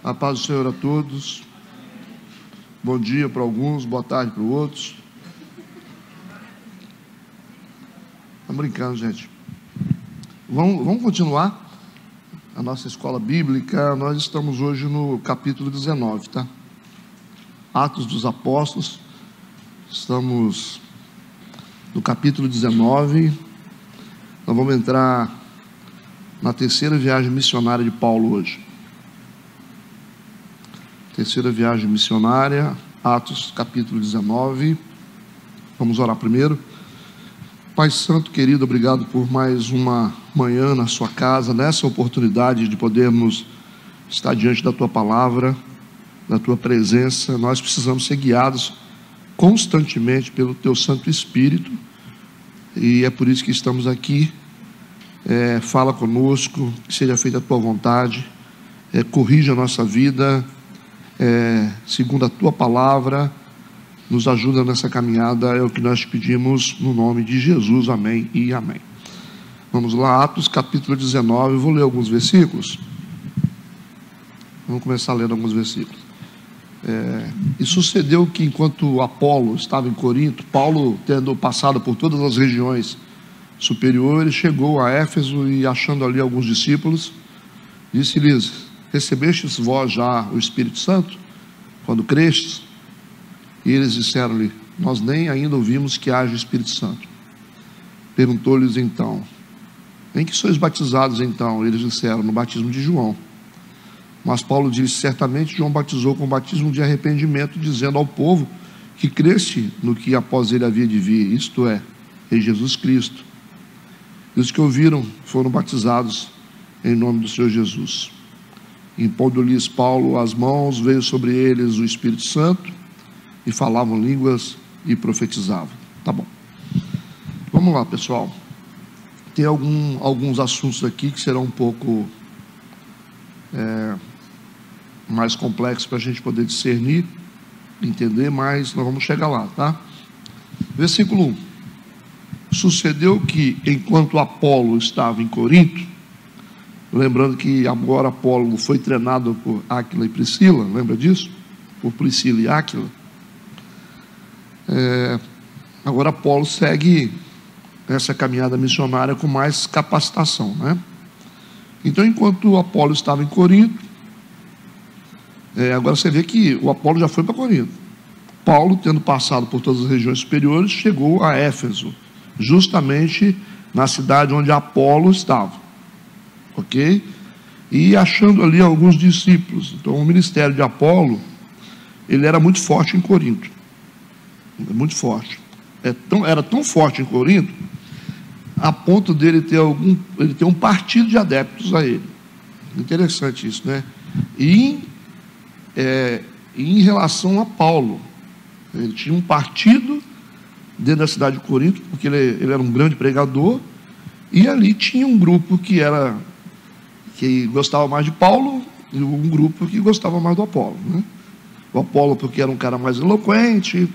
A paz do Senhor a todos. Bom dia para alguns, boa tarde para outros. Estamos brincando, gente. Vamos continuar a nossa escola bíblica. Nós estamos hoje no capítulo 19, tá? Atos dos Apóstolos. Estamos no capítulo 19. Nós vamos entrar na terceira viagem missionária de Paulo hoje. Terceira viagem missionária, Atos capítulo 19. Vamos orar primeiro. Pai Santo querido, obrigado por mais uma manhã na sua casa, nessa oportunidade de podermos estar diante da tua palavra, da tua presença. Nós precisamos ser guiados constantemente pelo teu Santo Espírito, e é por isso que estamos aqui. Fala conosco, que seja feita a tua vontade, corrija a nossa vida, segundo a tua palavra, nos ajuda nessa caminhada, é o que nós te pedimos no nome de Jesus, amém e amém. Vamos lá, Atos capítulo 19, eu vou ler alguns versículos. Vamos começar lendo alguns versículos. E sucedeu que enquanto Apolo estava em Corinto, Paulo, tendo passado por todas as regiões superiores, chegou a Éfeso e, achando ali alguns discípulos, disse-lhes: recebestes vós já o Espírito Santo quando crestes? E eles disseram-lhe: nós nem ainda ouvimos que haja Espírito Santo. Perguntou-lhes então: em que sois batizados então? Eles disseram: no batismo de João. Mas Paulo disse: certamente João batizou com o batismo de arrependimento, dizendo ao povo que cresce no que após ele havia de vir, isto é, em Jesus Cristo. E os que ouviram foram batizados em nome do Senhor Jesus. Impondo-lhes Paulo as mãos, veio sobre eles o Espírito Santo, e falavam línguas e profetizavam. Tá bom. Vamos lá, pessoal. Tem alguns assuntos aqui que serão um pouco mais complexos para a gente poder discernir, entender, mas nós vamos chegar lá, tá? Versículo 1. Sucedeu que, enquanto Apolo estava em Corinto, lembrando que agora Apolo foi treinado por Áquila e Priscila, lembra disso? Por Priscila e Áquila. Agora Apolo segue essa caminhada missionária com mais capacitação, né? Então, enquanto Apolo estava em Corinto, agora você vê que o Apolo já foi para Corinto. Paulo, tendo passado por todas as regiões superiores, chegou a Éfeso, justamente na cidade onde Apolo estava, ok? E achando ali alguns discípulos. Então, o ministério de Apolo, ele era muito forte em Corinto, muito forte. Era tão forte em Corinto, a ponto dele ter um partido de adeptos a ele. Interessante isso, né? E em relação a Paulo, ele tinha um partido dentro da cidade de Corinto, porque ele era um grande pregador, e ali tinha um grupo que gostava mais de Paulo, e um grupo que gostava mais do Apolo, né? O Apolo porque era um cara mais eloquente,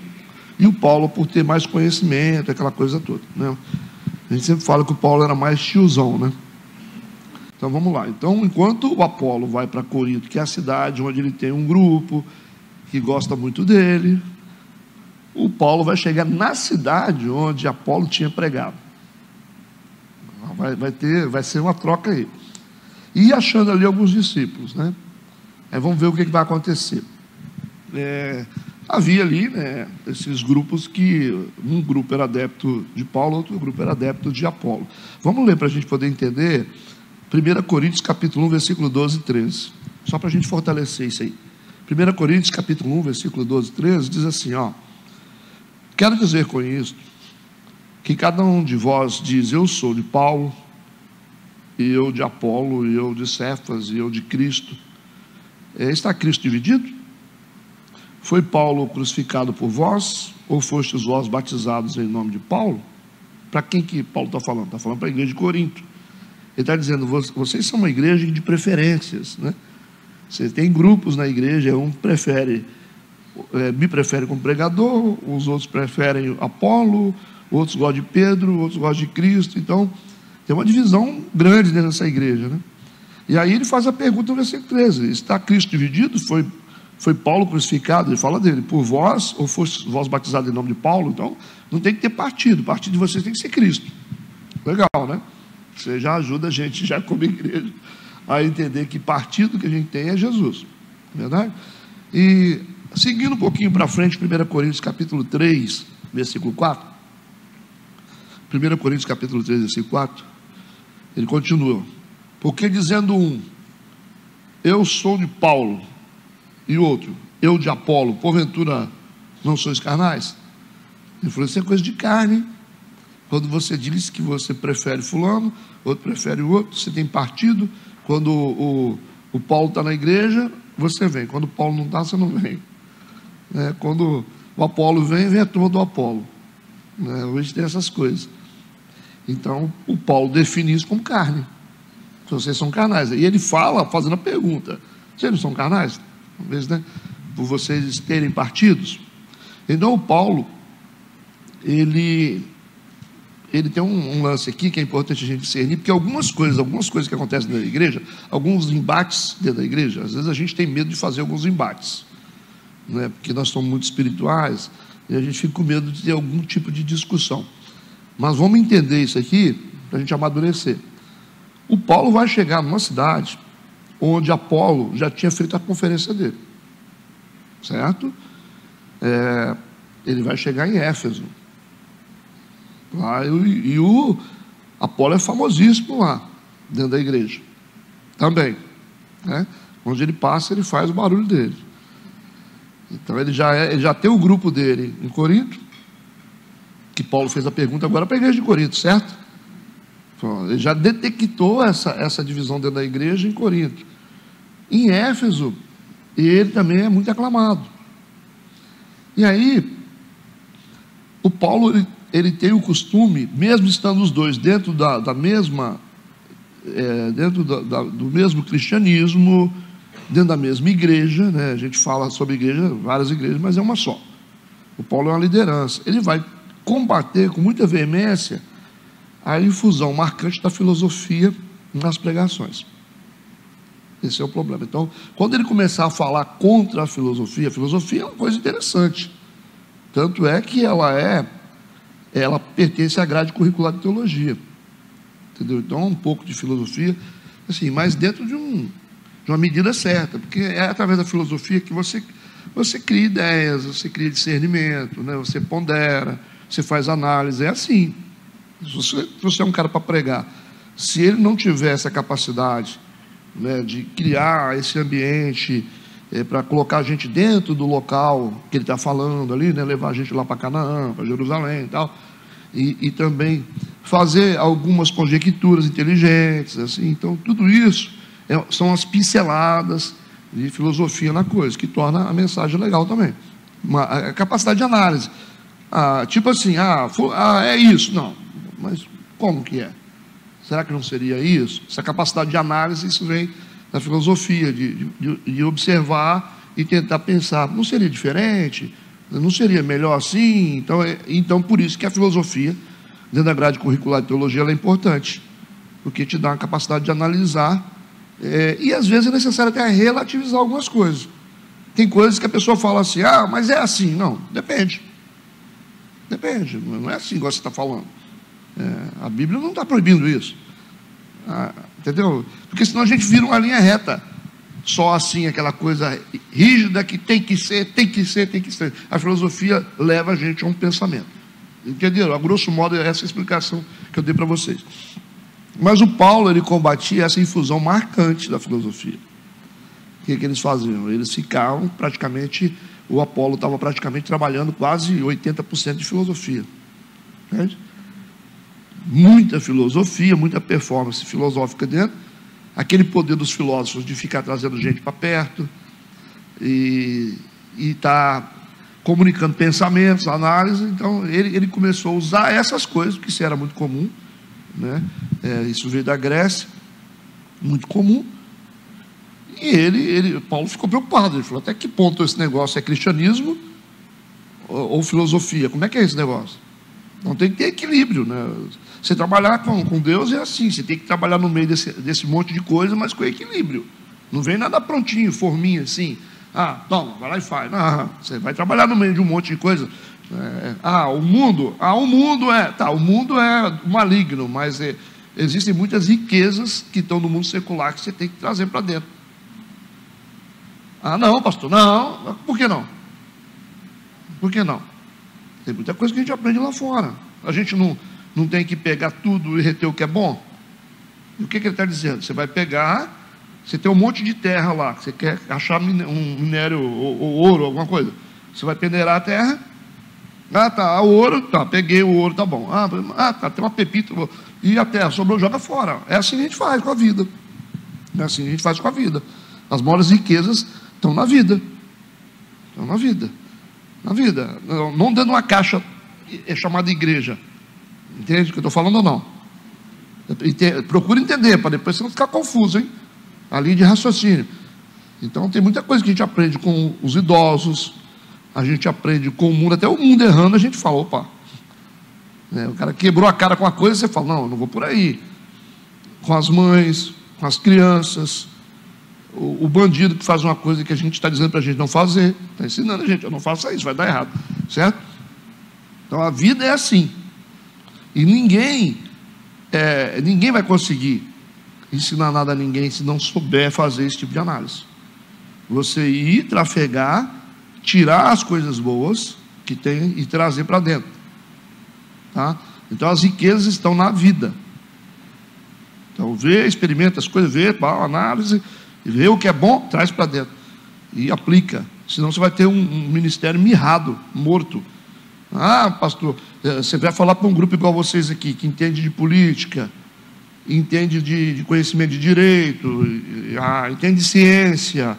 e o Paulo por ter mais conhecimento, aquela coisa toda, né? A gente sempre fala que o Paulo era mais tiozão, né? Então vamos lá. Então, enquanto o Apolo vai para Corinto, que é a cidade onde ele tem um grupo que gosta muito dele, o Paulo vai chegar na cidade onde Apolo tinha pregado. Vai ser uma troca aí. E achando ali alguns discípulos, né? Aí vamos ver o que vai acontecer. Havia ali, né, esses grupos que um grupo era adepto de Paulo, outro grupo era adepto de Apolo. Vamos ler para a gente poder entender 1 Coríntios capítulo 1, versículo 12 e 13. Só para a gente fortalecer isso aí. 1 Coríntios capítulo 1, versículo 12 e 13 diz assim, ó: quero dizer com isto que cada um de vós diz: eu sou de Paulo, e eu de Apolo, e eu de Cefas, e eu de Cristo. Está Cristo dividido? Foi Paulo crucificado por vós, ou fostes vós batizados em nome de Paulo? Para quem que Paulo está falando? Está falando para a igreja de Corinto. Ele está dizendo: vocês são uma igreja de preferências, né? Você tem grupos na igreja, um me prefere como pregador, os outros preferem Apolo, outros gostam de Pedro, outros gostam de Cristo. Então, tem uma divisão grande dentro dessa igreja, né? E aí ele faz a pergunta no versículo 13: está Cristo dividido? Foi Paulo crucificado? Ele fala dele: por vós, ou fosse vós batizados em nome de Paulo? Então não tem que ter partido, o partido de vocês tem que ser Cristo. Legal, né? Você já ajuda a gente, já como igreja, a entender que partido que a gente tem é Jesus, verdade? E seguindo um pouquinho para frente, 1 Coríntios capítulo 3, versículo 4. 1 Coríntios capítulo 3, versículo 4, ele continua: porque dizendo um, eu sou de Paulo, e outro, eu de Apolo, porventura não sois carnais? Ele falou: isso é coisa de carne. Quando você diz que você prefere fulano, outro prefere o outro, você tem partido. Quando o Paulo está na igreja, você vem. Quando o Paulo não está, você não vem. Quando o Apolo vem a turma do Apolo. Hoje tem essas coisas. Então, o Paulo define isso como carne. Vocês são carnais. E ele fala, fazendo a pergunta: vocês não são carnais? Talvez, né? Por vocês terem partidos. Então, o Paulo, ele tem um lance aqui que é importante a gente discernir, porque algumas coisas que acontecem dentro da igreja, alguns embates dentro da igreja, às vezes a gente tem medo de fazer alguns embates, né? Porque nós somos muito espirituais e a gente fica com medo de ter algum tipo de discussão. Mas vamos entender isso aqui para a gente amadurecer. O Paulo vai chegar numa cidade onde Apolo já tinha feito a conferência dele, certo? Ele vai chegar em Éfeso. Lá, e o Apolo é famosíssimo lá, dentro da igreja, também, né? Onde ele passa, ele faz o barulho dele. Então ele já tem o grupo dele em Corinto, que Paulo fez a pergunta agora para a igreja de Corinto, certo? Então, ele já detectou essa divisão dentro da igreja em Corinto. Em Éfeso, ele também é muito aclamado. E aí, o Paulo, ele tem o costume, mesmo estando os dois dentro do mesmo cristianismo, dentro da mesma igreja, né? A gente fala sobre igreja, várias igrejas, mas é uma só. O Paulo é uma liderança. Ele vai combater com muita veemência a infusão marcante da filosofia nas pregações. Esse é o problema. Então, quando ele começar a falar contra a filosofia é uma coisa interessante. Tanto é que ela pertence à grade curricular de teologia, entendeu? Então, um pouco de filosofia, assim, mas dentro de uma medida certa, porque é através da filosofia que você cria ideias, você cria discernimento, né? Você pondera, você faz análise, é assim. Se você é um cara para pregar, se ele não tiver essa capacidade, né, de criar esse ambiente para colocar a gente dentro do local que ele está falando ali, né, levar a gente lá para Canaã, para Jerusalém e tal, e também fazer algumas conjecturas inteligentes, assim. Então tudo isso são as pinceladas de filosofia na coisa, que torna a mensagem legal também. A capacidade de análise, tipo assim, é isso, não, mas como que é? Será que não seria isso? Essa capacidade de análise, isso vem da filosofia, de observar e tentar pensar, não seria diferente? Não seria melhor assim? Então por isso que a filosofia, dentro da grade curricular de teologia, ela é importante, porque te dá uma capacidade de analisar, e às vezes é necessário até relativizar algumas coisas. Tem coisas que a pessoa fala assim, mas é assim. Não, depende, não é assim igual você está falando. A Bíblia não está proibindo isso, entendeu? Porque senão a gente vira uma linha reta, só assim, aquela coisa rígida que tem que ser. A filosofia leva a gente a um pensamento, entenderam? A grosso modo é essa a explicação que eu dei para vocês. Mas o Paulo, ele combatia essa infusão marcante da filosofia. O que eles faziam? Eles ficavam praticamente, o Apolo estava praticamente trabalhando quase 80% de filosofia, entende? Muita filosofia, muita performance filosófica dentro, aquele poder dos filósofos de ficar trazendo gente para perto e estar comunicando pensamentos, análise. Então ele começou a usar essas coisas, porque isso era muito comum, né? Isso veio da Grécia, muito comum. E Paulo ficou preocupado. Ele falou: até que ponto esse negócio é cristianismo ou filosofia? Como é que é esse negócio? Então tem que ter equilíbrio, né? Você trabalhar com Deus é assim, você tem que trabalhar no meio desse monte de coisa, mas com equilíbrio. Não vem nada prontinho, forminha assim. Toma, vai lá e faz. Não, você vai trabalhar no meio de um monte de coisa. O mundo é maligno, mas existem muitas riquezas que estão no mundo secular que você tem que trazer para dentro. Não, pastor, não. Por que não? Por que não? Tem muita coisa que a gente aprende lá fora. A gente não tem que pegar tudo e reter o que é bom. E o que ele está dizendo? Você vai pegar, você tem um monte de terra lá, que você quer achar um minério ou ouro, alguma coisa. Você vai peneirar a terra. O ouro, peguei o ouro, tá bom. Tem uma pepita. E a terra sobrou, joga fora. É assim que a gente faz com a vida. É assim que a gente faz com a vida. As maiores riquezas estão na vida. Estão na vida. Na vida. Não dentro de uma caixa chamada igreja. Entende o que eu estou falando ou não? Procura entender, para depois você não ficar confuso, hein? A linha de raciocínio. Então tem muita coisa que a gente aprende com os idosos, a gente aprende com o mundo, até o mundo errando, a gente fala, opa. O cara quebrou a cara com uma coisa, você fala, não, eu não vou por aí. Com as mães, com as crianças, o bandido que faz uma coisa que a gente está dizendo para a gente não fazer, está ensinando a gente, eu não faça isso, vai dar errado, certo? Então a vida é assim. E ninguém vai conseguir ensinar nada a ninguém se não souber fazer esse tipo de análise. Você ir trafegar, tirar as coisas boas que tem e trazer para dentro. Tá? Então as riquezas estão na vida. Então vê, experimenta as coisas, vê, análise, vê o que é bom, traz para dentro e aplica. Senão você vai ter um ministério mirrado, morto. Pastor, você vai falar para um grupo igual vocês aqui, que entende de política, entende de conhecimento de direito, entende de ciência,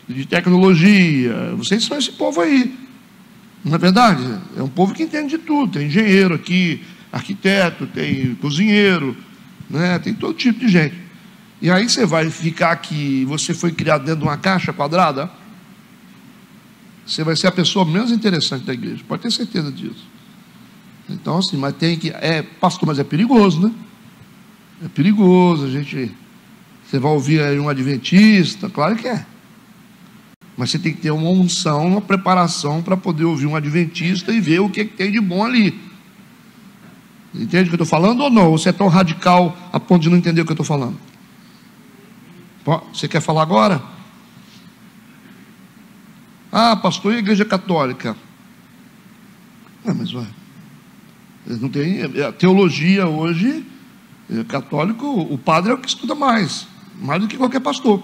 de tecnologia. Vocês são esse povo aí. Não é verdade? É um povo que entende de tudo. Tem engenheiro aqui, arquiteto, tem cozinheiro, né? Tem todo tipo de gente. E aí você vai ficar aqui, você foi criado dentro de uma caixa quadrada, você vai ser a pessoa menos interessante da igreja, pode ter certeza disso. Então assim, mas tem que, pastor, mas é perigoso, né? É perigoso, você vai ouvir aí um adventista, claro que é. Mas você tem que ter uma unção, uma preparação para poder ouvir um adventista e ver o que tem de bom ali. Entende o que eu estou falando ou não? Ou você é tão radical a ponto de não entender o que eu estou falando? Você quer falar agora? Pastor, e a igreja católica? Mas não tem. A teologia hoje, católico, o padre é o que estuda mais do que qualquer pastor.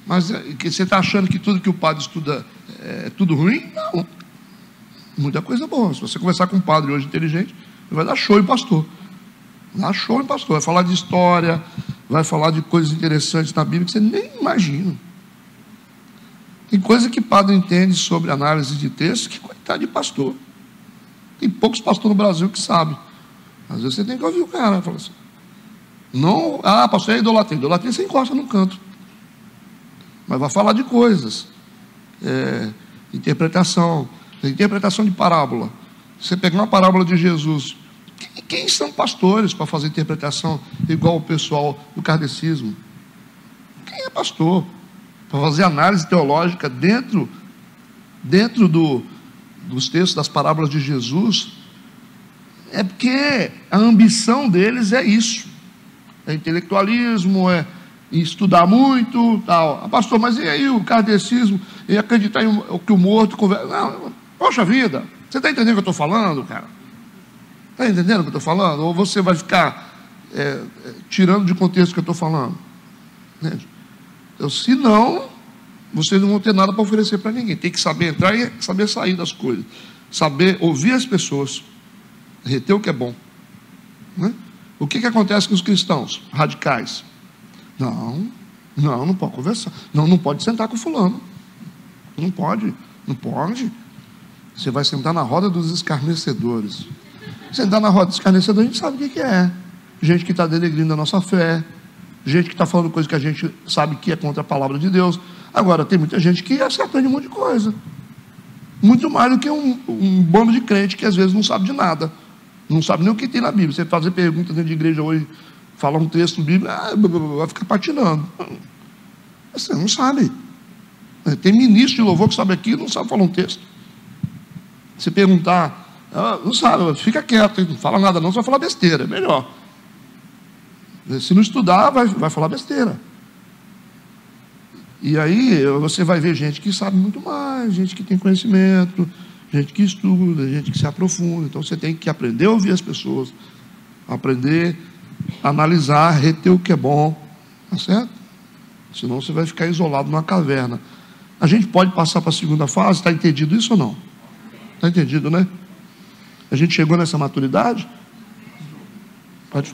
Mas você está achando que tudo que o padre estuda é tudo ruim? Não. Muita coisa boa. Se você conversar com um padre hoje inteligente, ele vai dar show em pastor. Dá show em pastor. Vai falar de história, vai falar de coisas interessantes na Bíblia que você nem imagina. Tem coisa que padre entende sobre análise de texto que coitado de pastor. Tem poucos pastores no Brasil que sabem. Às vezes você tem que ouvir o cara. Fala assim, não, pastor, é idolatria. Idolatria você encosta no canto. Mas vai falar de coisas. Interpretação de parábola. Você pegar uma parábola de Jesus. Quem são pastores para fazer interpretação igual o pessoal do kardecismo? Quem é pastor? Para fazer análise teológica dentro dos textos das parábolas de Jesus. É porque a ambição deles é isso. É intelectualismo, é estudar muito, tal. Pastor, mas e aí o kardecismo, e acreditar em que o morto conversa? Não, poxa vida, você está entendendo o que eu estou falando, cara? Está entendendo o que eu estou falando? Ou você vai ficar tirando de contexto o que eu estou falando? Entende? Então, se não, vocês não vão ter nada para oferecer para ninguém. Tem que saber entrar e saber sair das coisas. Saber ouvir as pessoas, reter o que é bom, né? O que acontece com os cristãos radicais? Não pode conversar. Não pode sentar com fulano. Não pode. Você vai sentar na roda dos escarnecedores. Sentar na roda dos escarnecedores, a gente sabe o que é. Gente que está denegrindo a nossa fé. Gente que está falando coisa que a gente sabe que é contra a palavra de Deus. Agora, tem muita gente que aprende um monte de coisa. muito mais do que um bando de crente que às vezes não sabe de nada, não sabe nem o que tem na Bíblia. Você fazer perguntas dentro de igreja hoje, falar um texto bíblico, vai ficar patinando. Você não sabe. Tem ministro de louvor que sabe aqui, não sabe falar um texto. Se perguntar, não sabe, fica quieto, não fala nada não, você vai falar besteira, é melhor. Se não estudar, vai falar besteira. E aí você vai ver gente que sabe muito mais, gente que tem conhecimento, gente que estuda, gente que se aprofunda. Então você tem que aprender a ouvir as pessoas, aprender a analisar, reter o que é bom, tá certo? Senão você vai ficar isolado numa caverna. A gente pode passar para a segunda fase, está entendido isso ou não? Está entendido, né? A gente chegou nessa maturidade? Pode.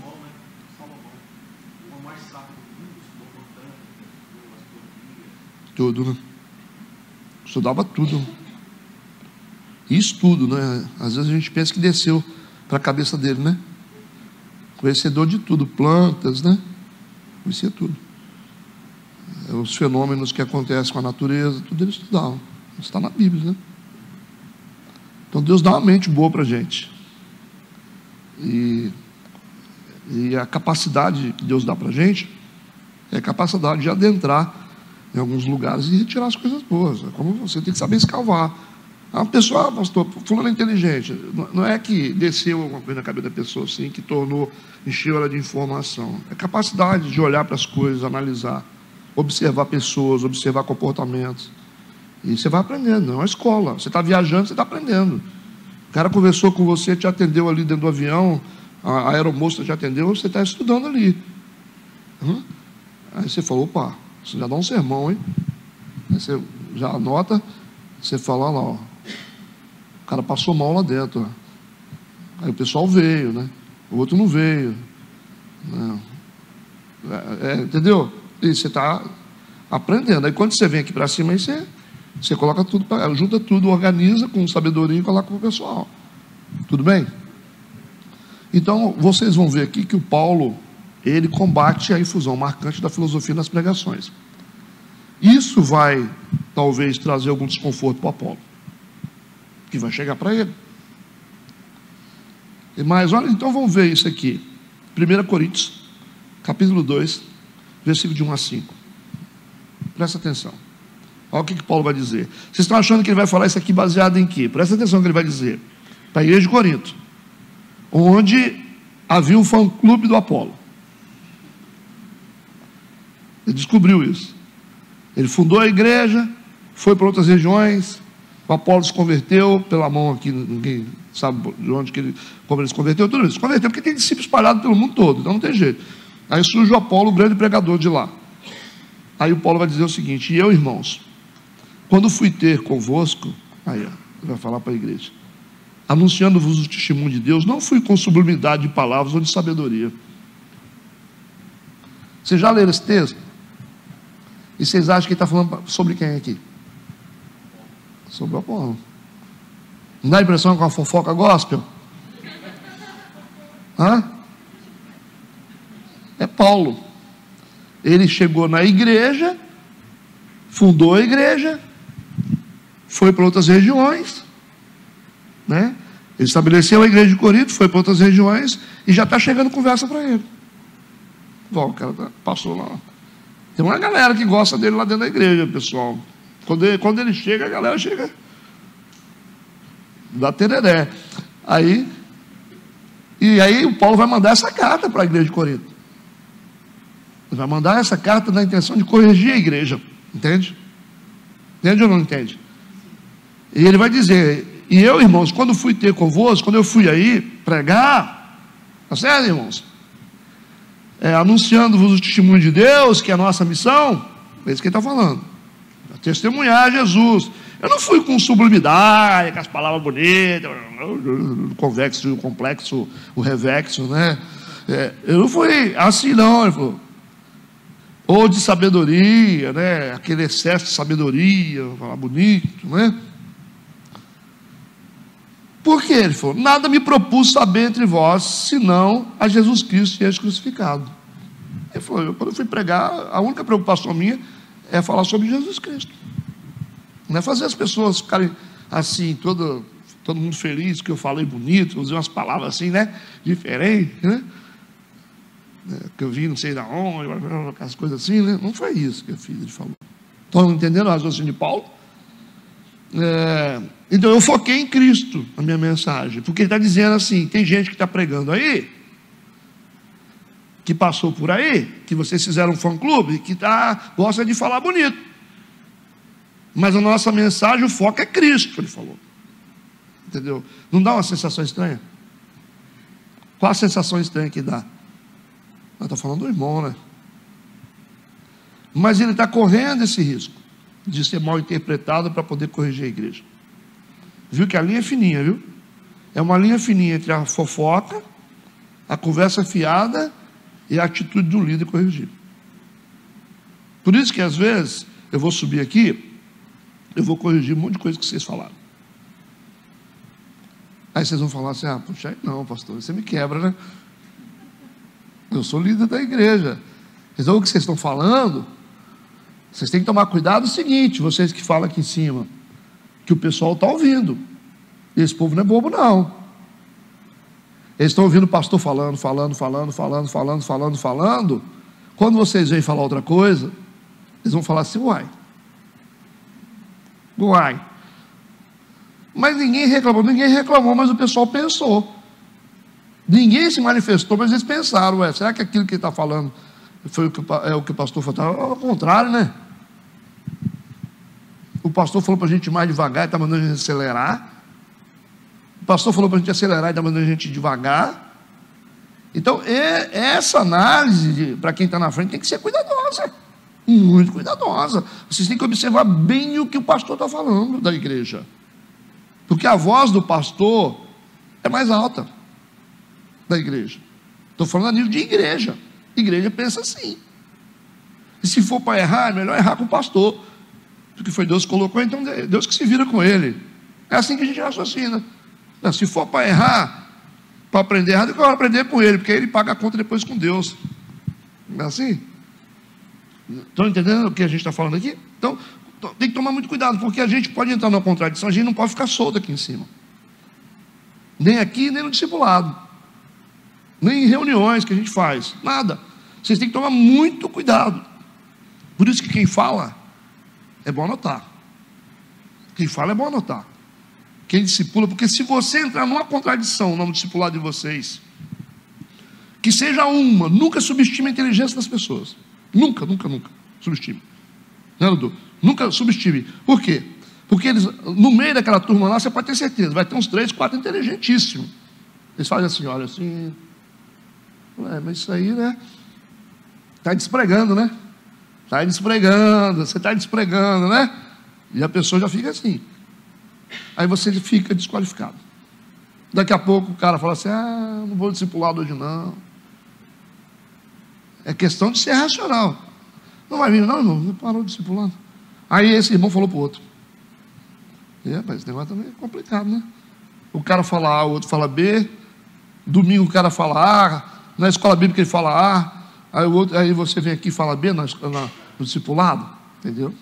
Tudo, né? Estudava tudo. E estudo, né? Às vezes a gente pensa que desceu para a cabeça dele, né? Conhecedor de tudo, plantas, né? Conhecia tudo. Os fenômenos que acontecem com a natureza, tudo ele estudava. Isso está na Bíblia, né? Então Deus dá uma mente boa para a gente. E a capacidade que Deus dá para a gente é a capacidade de adentrar em alguns lugares e retirar as coisas boas. Como você tem que saber escavar. A pessoa, pastor, fulano é inteligente. Não é que desceu alguma coisa na cabeça da pessoa assim, que encheu ela de informação. É capacidade de olhar para as coisas, analisar, observar pessoas, observar comportamentos. E você vai aprendendo, não é uma escola. Você está viajando, você está aprendendo. O cara conversou com você, te atendeu ali dentro do avião, a aeromoça te atendeu, você está estudando ali. Aí você falou, opa, você já dá um sermão, hein? Aí você já anota, você fala lá, ó, o cara passou mal lá dentro. Ó. Aí o pessoal veio, né? O outro não veio. Né? Entendeu? E você está aprendendo. Aí quando você vem aqui para cima, aí você coloca tudo, junta tudo, organiza com sabedoria e coloca para o pessoal. Tudo bem? Então, vocês vão ver aqui que o Paulo, ele combate a infusão marcante da filosofia nas pregações. Isso vai, talvez, trazer algum desconforto para o Apolo, que vai chegar para ele. Mas, olha, então vamos ver isso aqui. 1 Coríntios, capítulo 2, versículo de 1 a 5. Presta atenção. Olha o que Paulo vai dizer. Vocês estão achando que ele vai falar isso aqui baseado em quê? Presta atenção no que ele vai dizer. Para a igreja de Corinto, onde havia um fã-clube do Apolo. Ele descobriu isso. Ele fundou a igreja, foi para outras regiões, o Apolo se converteu, pela mão aqui, ninguém sabe de onde como ele se converteu, tudo isso. Se converteu porque tem discípulos espalhados pelo mundo todo, então não tem jeito. Aí surge o Apolo, o grande pregador de lá. Aí o Paulo vai dizer o seguinte: e eu, irmãos, quando fui ter convosco, aí ele vai falar para a igreja, anunciando-vos o testemunho de Deus, não fui com sublimidade de palavras ou de sabedoria. Vocês já leram esse texto? E vocês acham que ele está falando sobre quem aqui? Sobre o Apolo. Não dá a impressão que é uma fofoca gospel? É Paulo. Ele chegou na igreja, fundou a igreja, foi para outras regiões, né? Ele estabeleceu a igreja de Corinto, foi para outras regiões e já está chegando conversa para ele. Bom, o cara passou lá. Tem uma galera que gosta dele lá dentro da igreja, pessoal. Quando ele chega, a galera chega da tereré. E aí o Paulo vai mandar essa carta para a igreja de Corinto. Ele vai mandar essa carta na intenção de corrigir a igreja. Entende? Entende ou não entende? E ele vai dizer: e eu, irmãos, quando fui ter convosco, quando eu fui aí pregar, tá certo, irmãos? Anunciando-vos o testemunho de Deus, que é a nossa missão, é isso que ele está falando. Testemunhar Jesus. Eu não fui com sublimidade, com as palavras bonitas, o convexo, o complexo, o revexo, né? Eu não fui assim, não. Ele falou, ou de sabedoria, né? Aquele excesso de sabedoria, falar bonito, né? Por quê? Ele falou, nada me propus saber entre vós, senão a Jesus Cristo e este crucificado. Ele falou, quando eu fui pregar, a única preocupação minha é falar sobre Jesus Cristo. Não é fazer as pessoas ficarem assim, todo mundo feliz que eu falei bonito, usei umas palavras assim, né? Diferentes, né? Que eu vi não sei da onde, as coisas assim, né? Não foi isso que eu fiz, ele falou. Estão entendendo o raciocínio de Paulo? Então eu foquei em Cristo, a minha mensagem, porque ele está dizendo assim, tem gente que está pregando aí, que passou por aí, que vocês fizeram um fã-clube, que gosta de falar bonito, mas a nossa mensagem, o foco é Cristo, ele falou, entendeu? Não dá uma sensação estranha? Qual a sensação estranha que dá? Está falando do irmão, né? Mas ele está correndo esse risco de ser mal interpretado para poder corrigir a igreja. Viu que a linha é fininha, viu? É uma linha fininha entre a fofoca, a conversa fiada e a atitude do líder corrigir. Por isso que às vezes eu vou subir aqui, eu vou corrigir um monte de coisa que vocês falaram. Aí vocês vão falar assim, puxa, não, pastor, você me quebra, né? Eu sou líder da igreja. Então o que vocês estão falando, vocês têm que tomar cuidado o seguinte, vocês que falam aqui em cima, que o pessoal está ouvindo. E esse povo não é bobo, não. Eles estão ouvindo o pastor falando. Quando vocês vêm falar outra coisa, eles vão falar assim, uai. Mas ninguém reclamou, mas o pessoal pensou. Ninguém se manifestou, mas eles pensaram, será que aquilo que ele está falando foi o que o pastor falou? Ao contrário, né? O pastor falou para a gente ir mais devagar e está mandando a gente acelerar. O pastor falou para a gente acelerar e está mandando a gente devagar. Então, essa análise, para quem está na frente, tem que ser cuidadosa. Muito cuidadosa. Vocês têm que observar bem o que o pastor está falando da igreja. Porque a voz do pastor é mais alta da igreja. Estou falando a nível de igreja. Igreja pensa assim. E se for para errar, é melhor errar com o pastor. Porque foi Deus que colocou, então Deus que se vira com ele. É assim que a gente raciocina. Se for para errar, para aprender errado, eu quero aprender com ele, porque ele paga a conta depois com Deus. Não é assim? Estão entendendo o que a gente está falando aqui? Então, tem que tomar muito cuidado, porque a gente pode entrar numa contradição, a gente não pode ficar solto aqui em cima. Nem aqui, nem no discipulado. Nem em reuniões que a gente faz. Nada. Vocês têm que tomar muito cuidado. Por isso que quem fala, é bom anotar. Quem fala é bom anotar. Quem discipula, porque se você entrar numa contradição no discipulado de vocês, que seja uma, nunca subestime a inteligência das pessoas. Nunca subestime. Né, Dudu? Nunca subestime. Por quê? Porque eles, no meio daquela turma lá, você pode ter certeza, vai ter uns 3, 4 inteligentíssimos. Eles fazem assim, olha assim, mas isso aí, né? Está despregando, né? Você está despregando, né? E a pessoa já fica assim. Aí você fica desqualificado. Daqui a pouco o cara fala assim, não vou discipulado hoje não. É questão de ser racional. Não vai vir não, irmão, não parou de discipulado. Aí esse irmão falou para o outro. Mas esse negócio também é complicado, né? O cara fala A, o outro fala B. Domingo o cara fala A. Na escola bíblica ele fala A. Aí você vem aqui e fala B no discipulado. Entendeu?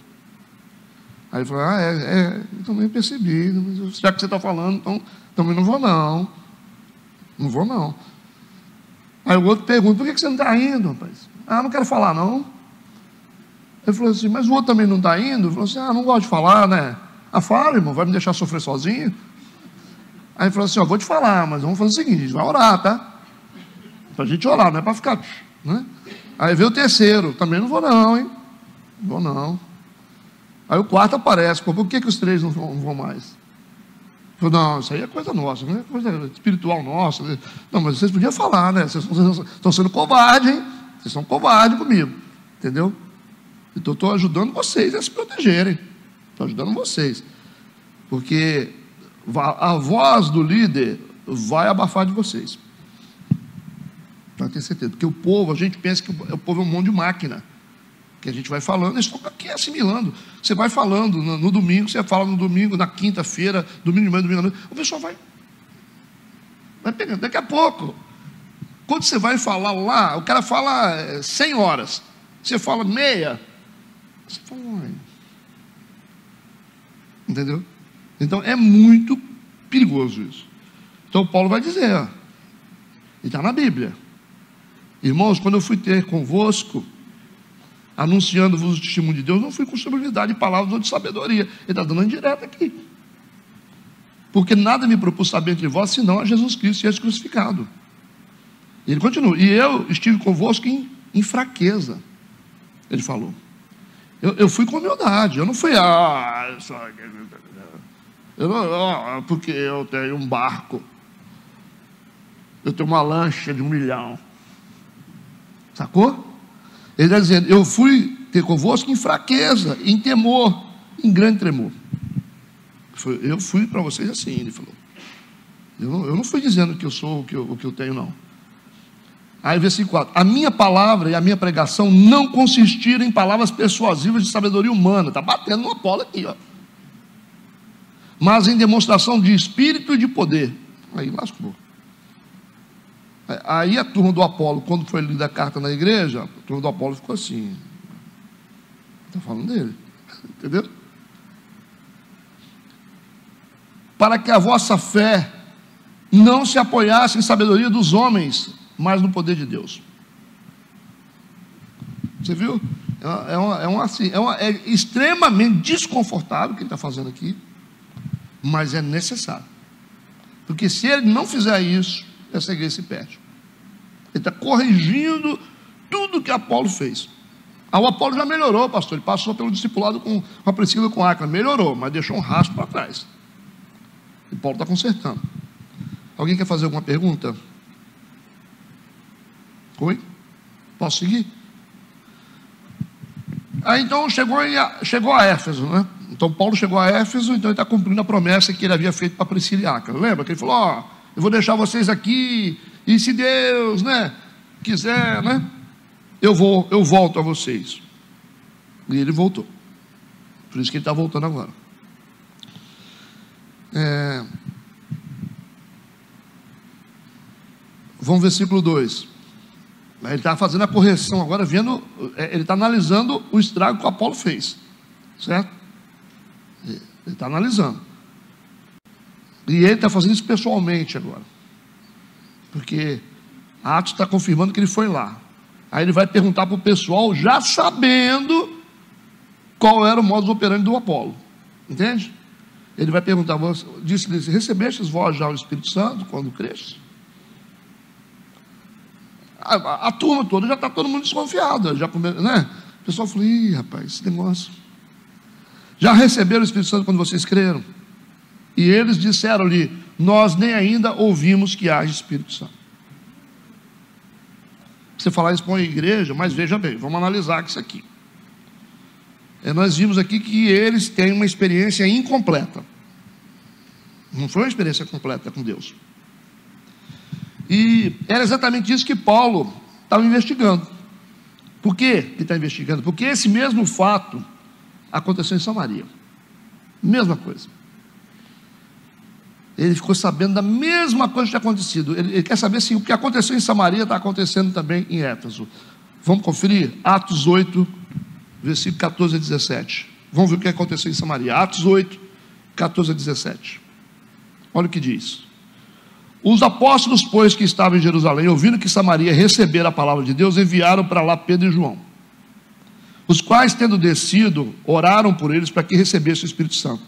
Aí ele falou, eu também percebi, mas já que você está falando, então também não vou não. Não vou não. Aí o outro pergunta, por que você não está indo, rapaz? Não quero falar não. Ele falou assim, mas o outro também não está indo? Ele falou assim, não gosto de falar, né? Fala, irmão, vai me deixar sofrer sozinho? Aí ele falou assim, vou te falar, mas vamos fazer o seguinte, a gente vai orar, tá? Para a gente orar, não é para ficar, né? Aí veio o terceiro, também não vou não, hein? Não vou não. Aí o quarto aparece, por que os 3 não vão mais? Eu falei, não, isso aí é coisa nossa, não é coisa espiritual nossa. Não, mas vocês podiam falar, né? Vocês estão sendo covardes, hein? Vocês são covardes comigo, entendeu? Então eu estou ajudando vocês a se protegerem. Estou ajudando vocês. Porque a voz do líder vai abafar de vocês. Para ter certeza. Porque o povo, a gente pensa que o povo é um monte de máquina. Que a gente vai falando, eles estão aqui assimilando. Você vai falando no domingo, você fala no domingo, na quinta-feira, domingo de manhã, domingo à noite, o pessoal vai pegando. Daqui a pouco, quando você vai falar lá, o cara fala 100 horas, você fala meia, você fala, entendeu? Então é muito perigoso isso. Então Paulo vai dizer, ó, e está na Bíblia: irmãos, quando eu fui ter convosco, anunciando-vos o testemunho de Deus, não fui com sobriedade de palavras ou de sabedoria. Ele está dando indireta aqui. Porque nada me propus saber entre vós, senão a Jesus Cristo e este crucificado. E ele continua: e eu estive convosco em fraqueza. Ele falou. Eu fui com humildade. Eu não fui, porque eu tenho um barco, eu tenho uma lancha de 1 milhão. Sacou? Ele está dizendo: eu fui ter convosco em fraqueza, em temor, em grande tremor. Eu fui para vocês assim, ele falou. Eu não fui dizendo que eu sou o que eu tenho, não. Aí versículo 4: a minha palavra e a minha pregação não consistiram em palavras persuasivas de sabedoria humana. Está batendo no Apolo aqui, ó. Mas em demonstração de espírito e de poder. Aí lascou. Aí a turma do Apolo, quando foi lida a carta na igreja, a turma do Apolo ficou assim: está falando dele, entendeu? Para que a vossa fé não se apoiasse em sabedoria dos homens, mas no poder de Deus. Você viu? É extremamente desconfortável o que ele está fazendo aqui, mas é necessário. Porque se ele não fizer isso, essa igreja se perde. Ele está corrigindo tudo que Apolo fez. O Apolo já melhorou, pastor. Ele passou pelo discipulado com a Priscila, com Áquila. Melhorou, mas deixou um rastro para trás. E Paulo está consertando. Alguém quer fazer alguma pergunta? Oi? Posso seguir? Aí então chegou a Éfeso, né? Então Paulo chegou a Éfeso, então ele está cumprindo a promessa que ele havia feito para Priscila e Áquila. Lembra que ele falou: ó, eu vou deixar vocês aqui, e se Deus, né, quiser, né, eu volto a vocês. E ele voltou. Por isso que ele está voltando agora. Vamos ao versículo 2. Ele está fazendo a correção agora, ele está analisando o estrago que o Apolo fez, certo? Ele está analisando. E ele está fazendo isso pessoalmente agora, porque Atos está confirmando que ele foi lá. Aí ele vai perguntar para o pessoal, já sabendo qual era o modus operandi do Apolo, entende? Ele vai perguntar: disse-lhes, recebestes vós já o Espírito Santo quando cresce? A turma toda já está todo mundo desconfiado, né? O pessoal falou: ih, rapaz, esse negócio. Já receberam o Espírito Santo quando vocês creram? E eles disseram-lhe: nós nem ainda ouvimos que haja Espírito Santo. Você falar isso para uma igreja, mas veja bem, vamos analisar isso aqui. Nós vimos aqui que eles têm uma experiência incompleta. Não foi uma experiência completa com Deus. E era exatamente isso que Paulo estava investigando. Por que ele está investigando? Porque esse mesmo fato aconteceu em Samaria. Mesma coisa. Ele ficou sabendo da mesma coisa que tinha acontecido. Ele quer saber se o que aconteceu em Samaria está acontecendo também em Éfeso. Vamos conferir? Atos 8, versículo 14 a 17. Vamos ver o que aconteceu em Samaria. Atos 8, 14 a 17. Olha o que diz. Os apóstolos, pois, que estavam em Jerusalém, ouvindo que Samaria recebera a palavra de Deus, enviaram para lá Pedro e João, os quais, tendo descido, oraram por eles para que recebessem o Espírito Santo.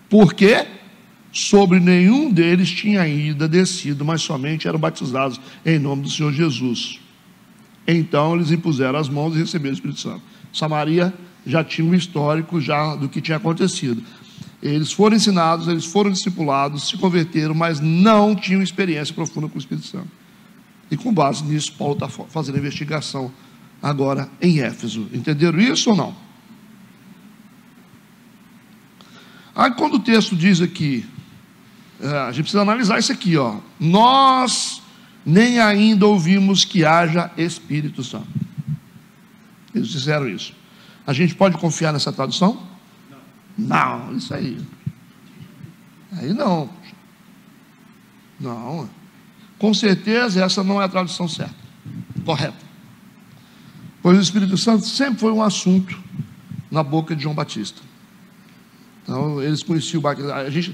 Porque sobre nenhum deles tinha ainda descido, mas somente eram batizados em nome do Senhor Jesus. Então eles impuseram as mãos e receberam o Espírito Santo. Samaria já tinha um histórico já do que tinha acontecido. Eles foram ensinados, eles foram discipulados, se converteram, mas não tinham experiência profunda com o Espírito Santo. E com base nisso, Paulo está fazendo a investigação agora em Éfeso. Entenderam isso ou não? Aí quando o texto diz aqui, a gente precisa analisar isso aqui, ó. Nós nem ainda ouvimos que haja Espírito Santo. Eles disseram isso. A gente pode confiar nessa tradução? Não, isso aí. Aí não. Não. Com certeza essa não é a tradução certa, correta. Pois o Espírito Santo sempre foi um assunto na boca de João Batista. Então, eles conheciam o batismo.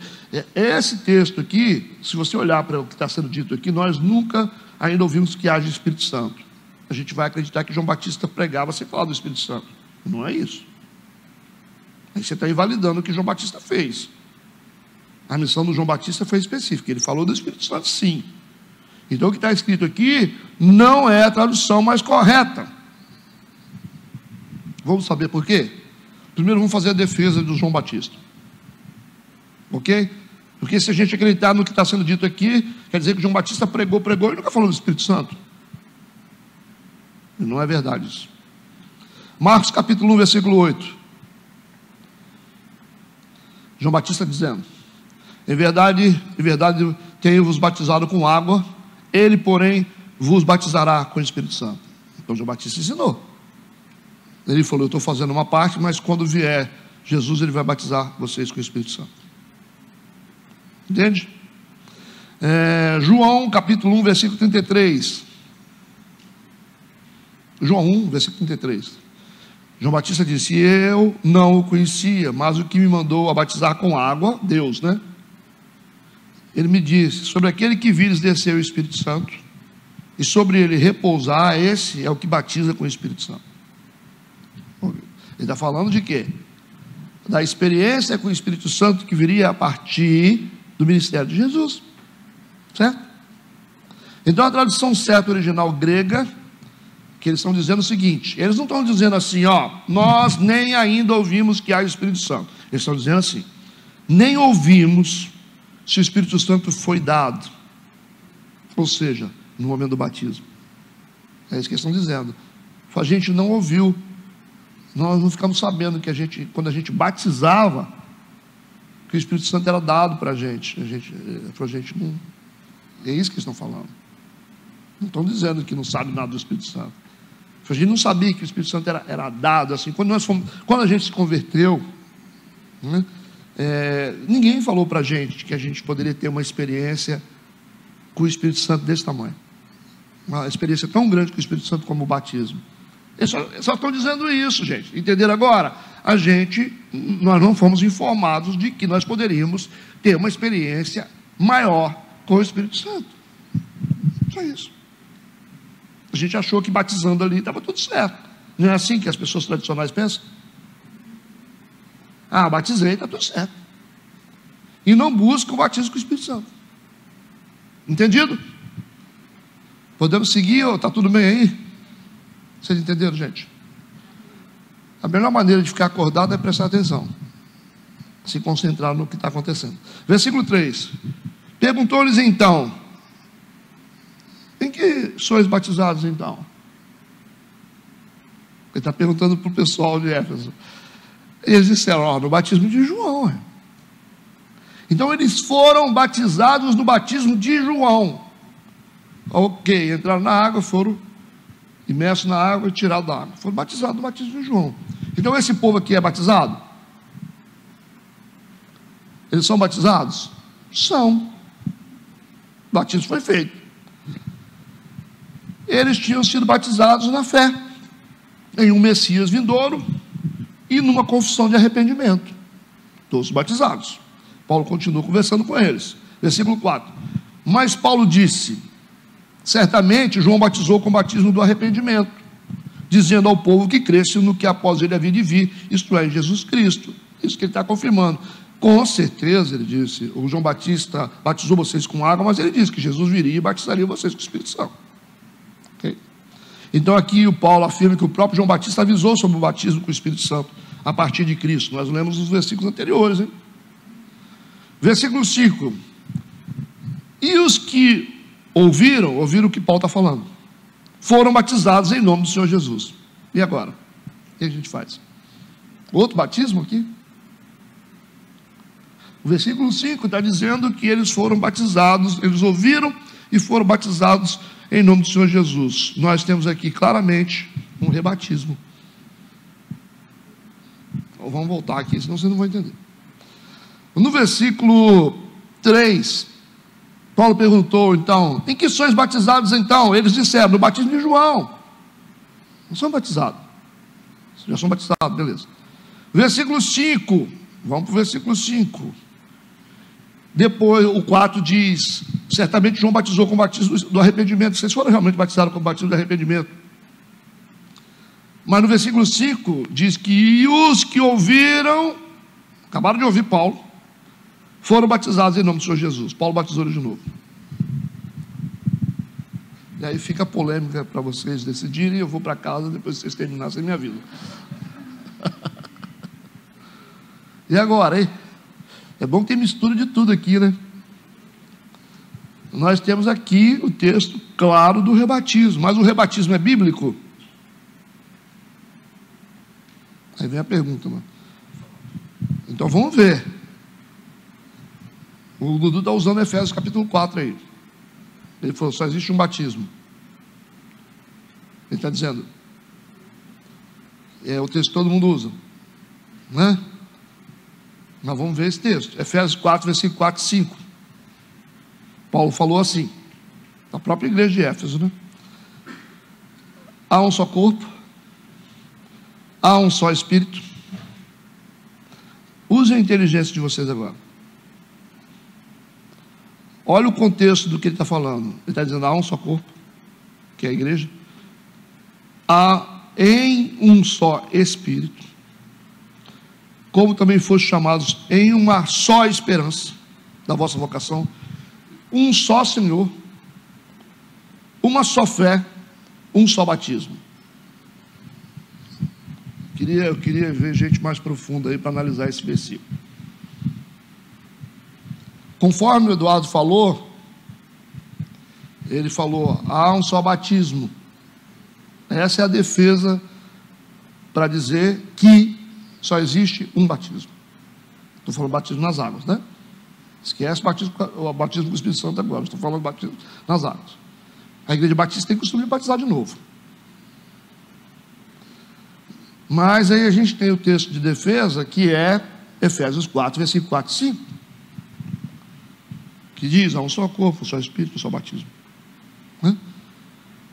Esse texto aqui, se você olhar para o que está sendo dito aqui, nós nunca ainda ouvimos que haja Espírito Santo. A gente vai acreditar que João Batista pregava sem falar do Espírito Santo. Não é isso. Aí você está invalidando o que João Batista fez. A missão do João Batista foi específica. Ele falou do Espírito Santo, sim. Então, o que está escrito aqui não é a tradução mais correta. Vamos saber por quê? Primeiro vamos fazer a defesa do João Batista. Ok? Porque se a gente acreditar no que está sendo dito aqui, quer dizer que João Batista pregou e nunca falou do Espírito Santo. E não é verdade isso. Marcos capítulo 1, versículo 8. João Batista dizendo: em verdade, tenho-vos batizado com água, ele, porém, vos batizará com o Espírito Santo. Então João Batista ensinou. Ele falou: eu estou fazendo uma parte, mas quando vier Jesus, ele vai batizar vocês com o Espírito Santo. Entende? João capítulo 1, versículo 33. João 1, versículo 33. João Batista disse: eu não o conhecia, mas o que me mandou a batizar com água, Deus, né? Ele me disse: sobre aquele que vires descer o Espírito Santo, e sobre ele repousar, esse é o que batiza com o Espírito Santo. Ele está falando de quê? Da experiência com o Espírito Santo que viria a partir do ministério de Jesus, certo? Então a tradução certa original grega, que eles estão dizendo o seguinte: eles não estão dizendo assim, nós nem ainda ouvimos que há Espírito Santo. Eles estão dizendo assim: nem ouvimos se o Espírito Santo foi dado, ou seja, no momento do batismo. É isso que eles estão dizendo. A gente não ouviu, nós não ficamos sabendo que quando a gente batizava, que o Espírito Santo era dado para a gente não. É isso que eles estão falando. Não estão dizendo que não sabe nada do Espírito Santo. A gente não sabia que o Espírito Santo era dado assim. Quando a gente se converteu, né, ninguém falou para a gente que a gente poderia ter uma experiência com o Espírito Santo desse tamanho, uma experiência tão grande com o Espírito Santo como o batismo. Eles só estão dizendo isso, gente. Entenderam agora? Nós não fomos informados de que nós poderíamos ter uma experiência maior com o Espírito Santo. Só isso. A gente achou que batizando ali estava tudo certo. Não é assim que as pessoas tradicionais pensam? Batizei, está tudo certo. E não busca o batismo com o Espírito Santo. Entendido? Podemos seguir ou está tudo bem aí? Vocês entenderam, gente? A melhor maneira de ficar acordado é prestar atenção, se concentrar no que está acontecendo. Versículo 3. Perguntou-lhes então: em que sois batizados então? Ele está perguntando para o pessoal de Éfeso. Eles disseram: no batismo de João. Então eles foram batizados no batismo de João. Ok, entraram na água, foram imersos na água e tirados da água. Foram batizados no batismo de João. Então esse povo aqui é batizado? Eles são batizados? São. O batismo foi feito. Eles tinham sido batizados na fé em um Messias vindouro e numa confissão de arrependimento. Todos batizados. Paulo continua conversando com eles. Versículo 4. Mas Paulo disse: certamente João batizou com o batismo do arrependimento, dizendo ao povo que cresce no que após ele havia de vir, isto é, em Jesus Cristo. Isso que ele está confirmando. Com certeza, ele disse, o João Batista batizou vocês com água, mas ele disse que Jesus viria e batizaria vocês com o Espírito Santo. Okay? Então aqui o Paulo afirma que o próprio João Batista avisou sobre o batismo com o Espírito Santo a partir de Cristo. Nós lemos os versículos anteriores, hein? Versículo 5. E os que ouviram o que Paulo está falando, foram batizados em nome do Senhor Jesus. E agora? O que a gente faz? Outro batismo aqui? O versículo 5 está dizendo que eles foram batizados, eles ouviram e foram batizados em nome do Senhor Jesus. Nós temos aqui claramente um rebatismo. Então, vamos voltar aqui, senão vocês não vão entender. No versículo 3, Paulo perguntou então: em que sois batizados então? Eles disseram: no batismo de João. Não são batizados. Já são batizados, beleza. Versículo 5, Vamos para o versículo 5. Depois o 4 diz: certamente João batizou com o batismo do arrependimento. Vocês foram realmente batizados com o batismo do arrependimento. Mas no versículo 5 diz que os que ouviram, acabaram de ouvir Paulo, foram batizados em nome do Senhor Jesus. Paulo batizou eles de novo. E aí fica a polêmica para vocês decidirem. Eu vou para casa depois que vocês terminassem a minha vida. E agora, hein? É bom que tem mistura de tudo aqui, né? Nós temos aqui o texto claro do rebatismo. Mas o rebatismo é bíblico? Aí vem a pergunta, mano. Então vamos ver. O Dudu está usando Efésios capítulo 4 aí. Ele falou: só existe um batismo. Ele está dizendo, é o texto que todo mundo usa, né? Nós vamos ver esse texto, Efésios 4, versículo 4 e 5. Paulo falou assim, na própria igreja de Éfeso, né? Há um só corpo, há um só Espírito. Use a inteligência de vocês agora. Olha o contexto do que ele está falando. Ele está dizendo: há um só corpo, que é a igreja. Há em um só Espírito, como também foste chamados em uma só esperança da vossa vocação, um só Senhor, uma só fé, um só batismo. Eu queria ver gente mais profunda aí para analisar esse versículo. Conforme o Eduardo falou, ele falou: há um só batismo. Essa é a defesa para dizer que só existe um batismo. Estou falando batismo nas águas, né? Esquece o batismo com o Espírito Santo agora. Estou falando batismo nas águas. A igreja batista tem costume de batizar de novo. Mas aí a gente tem o texto de defesa, que é Efésios 4, versículo 4 e 5, que diz: há um só corpo, um só Espírito, um só batismo, né?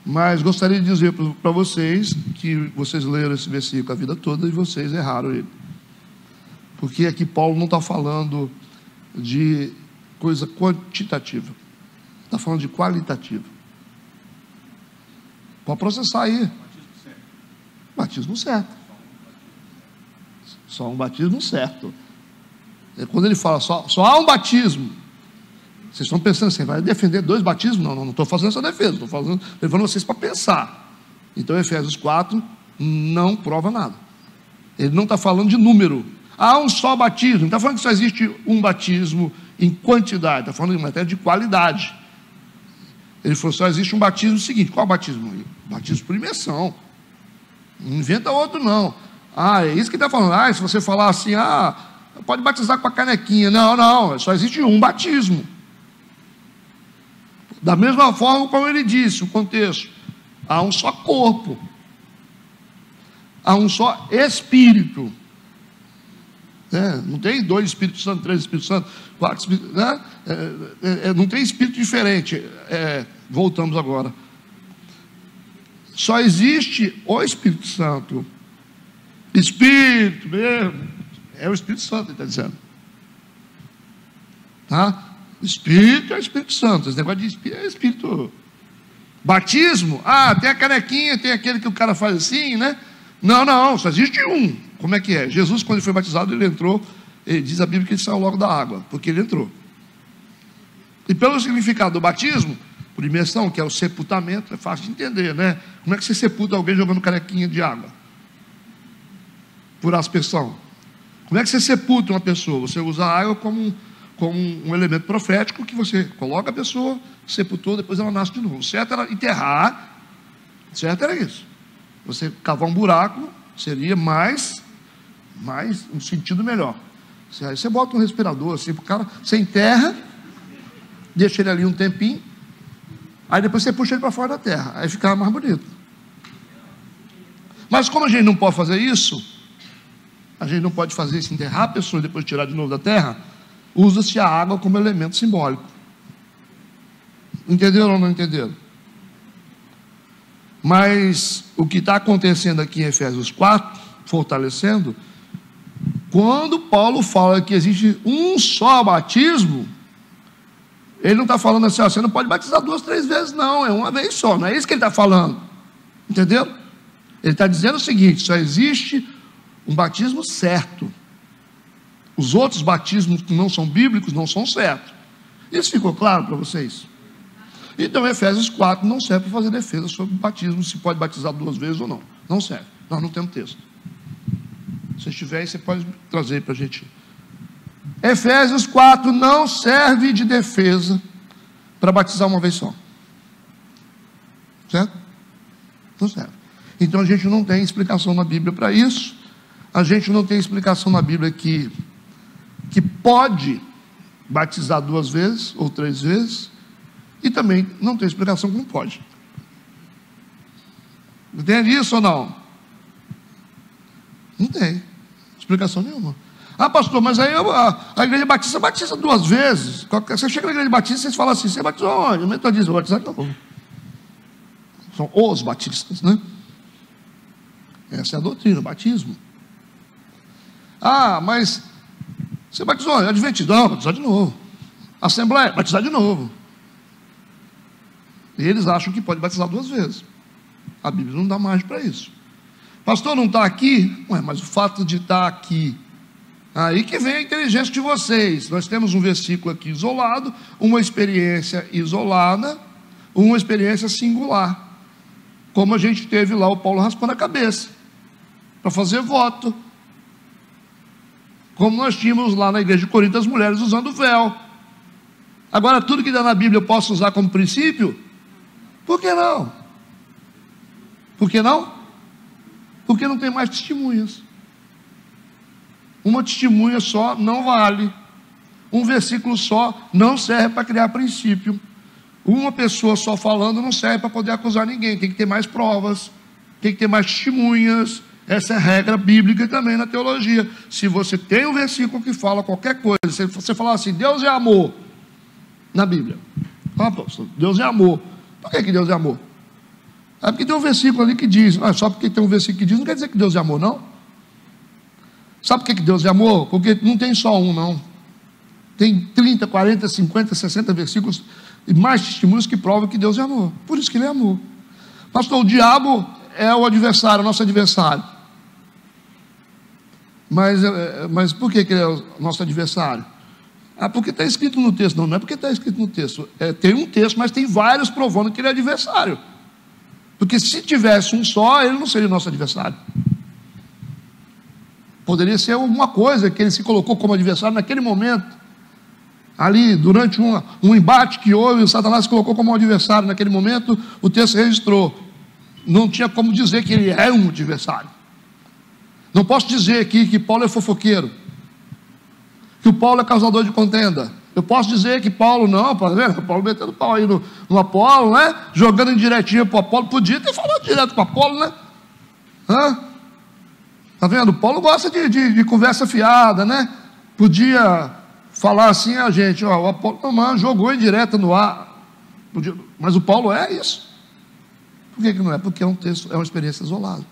Mas gostaria de dizer para vocês que vocês leram esse versículo a vida toda e vocês erraram ele. Porque aqui Paulo não está falando de coisa quantitativa, está falando de qualitativa. Pode processar aí. Batismo certo. Só um batismo certo. É quando ele fala só há um batismo. Vocês estão pensando assim: vai defender dois batismos? Não estou fazendo essa defesa, estou levando vocês para pensar. Então Efésios 4 não prova nada. Ele não está falando de número. Há um só batismo. Não está falando que só existe um batismo em quantidade, está falando em matéria de qualidade. Ele falou: só existe um batismo seguinte. Qual batismo? Batismo por imersão. Não inventa outro não. É isso que ele está falando. Se você falar assim, pode batizar com a canequinha. Não, só existe um batismo. Da mesma forma como ele disse, o contexto: há um só corpo, há um só Espírito, né? Não tem 2 Espíritos Santos, 3 Espíritos Santos, 4 Espíritos, né? Não tem Espírito diferente. Voltamos agora. Só existe o Espírito Santo. Espírito mesmo é o Espírito Santo, ele está dizendo, tá? Espírito é o Espírito Santo. Esse negócio de Espírito é Espírito. Batismo, tem a canequinha, tem aquele que o cara faz assim, né? Não, só existe um. Como é que é? Jesus, quando ele foi batizado, ele entrou, diz a Bíblia que ele saiu logo da água, porque ele entrou. E pelo significado do batismo, por imersão, que é o sepultamento, é fácil de entender, né? Como é que você sepulta alguém jogando canequinha de água? Por aspersão. Como é que você sepulta uma pessoa? Você usa a água como um elemento profético, que você coloca a pessoa, sepultou, depois ela nasce de novo. O certo era enterrar, certo era isso. Você cavar um buraco, seria mais um sentido melhor. Aí você bota um respirador assim pro cara, você enterra, deixa ele ali um tempinho, aí depois você puxa ele para fora da terra, aí fica mais bonito. Mas como a gente não pode fazer isso, a gente não pode fazer isso, enterrar a pessoa e depois tirar de novo da terra, usa-se a água como elemento simbólico. Entenderam ou não entenderam? Mas o que está acontecendo aqui em Efésios 4, fortalecendo, Quando Paulo fala que existe um só batismo, ele não está falando assim, ó, você não pode batizar 2, 3 vezes, não, é uma vez só, não é isso que ele está falando, entendeu? Ele está dizendo o seguinte: só existe um batismo certo, os outros batismos que não são bíblicos não são certos. Isso ficou claro para vocês? Então Efésios 4 não serve para fazer defesa sobre o batismo, se pode batizar 2 vezes ou não, não serve, nós não temos texto. Se tiver aí, você pode trazer para a gente. Efésios 4 não serve de defesa para batizar uma vez só, certo? Não serve. Então a gente não tem explicação na Bíblia para isso. A gente não tem explicação na Bíblia que pode batizar 2 vezes ou 3 vezes, e também não tem explicação que não pode. Entende isso ou não? Não tem explicação nenhuma. Ah, pastor, mas aí a igreja batista batiza 2 vezes. Você chega na igreja batista e vocês falam assim: você batizou onde? O metodista vai batizar de novo. São os batistas, né? Essa é a doutrina, o batismo. Ah, mas você batizou onde? Adventista? Não, batizar de novo. Assembleia? Batizar de novo. E eles acham que pode batizar 2 vezes. A Bíblia não dá margem para isso. Pastor, não está aqui? Ué, mas o fato de estar aqui, aí que vem a inteligência de vocês. Nós temos um versículo aqui isolado, uma experiência isolada, uma experiência singular, como a gente teve lá o Paulo raspando a cabeça para fazer voto, como nós tínhamos lá na igreja de Corinto as mulheres usando véu. Agora tudo que dá na Bíblia eu posso usar como princípio? Por que não? Por que não? Porque não tem mais testemunhas. Uma testemunha só não vale. Um versículo só não serve para criar princípio. Uma pessoa só falando não serve para poder acusar ninguém. Tem que ter mais provas, tem que ter mais testemunhas. Essa é a regra bíblica também na teologia. Se você tem um versículo que fala qualquer coisa, se você falar assim, Deus é amor, na Bíblia. Ah, pastor, Deus é amor. Por que Deus é amor? É porque tem um versículo ali que diz. Só porque tem um versículo que diz, não quer dizer que Deus é amor, não. Sabe por que Deus é amor? Porque não tem só um, não. Tem 30, 40, 50, 60 versículos e mais testemunhos que provam que Deus é amor. Por isso que Ele é amor. Pastor, o diabo é o adversário, o nosso adversário. Mas por que ele é o nosso adversário? Porque está escrito no texto. Não é porque está escrito no texto. Tem um texto, mas tem vários provando que ele é adversário. Porque se tivesse um só, ele não seria nosso adversário. Poderia ser alguma coisa que ele se colocou como adversário naquele momento. Ali, durante um embate que houve, o Satanás se colocou como adversário naquele momento, o texto registrou. Não tinha como dizer que ele é um adversário. Não posso dizer aqui que Paulo é fofoqueiro, que o Paulo é causador de contenda. Eu posso dizer que Paulo não, Paulo metendo pau aí no Apolo, né? Jogando indiretinho para o Apolo. Podia ter falado direto para o Apolo, né? Está vendo? Paulo gosta de conversa fiada, né? Podia falar assim a gente, o Apolo jogou indireta no ar. Mas o Paulo é isso. Por que não é? Porque é um texto, é uma experiência isolada.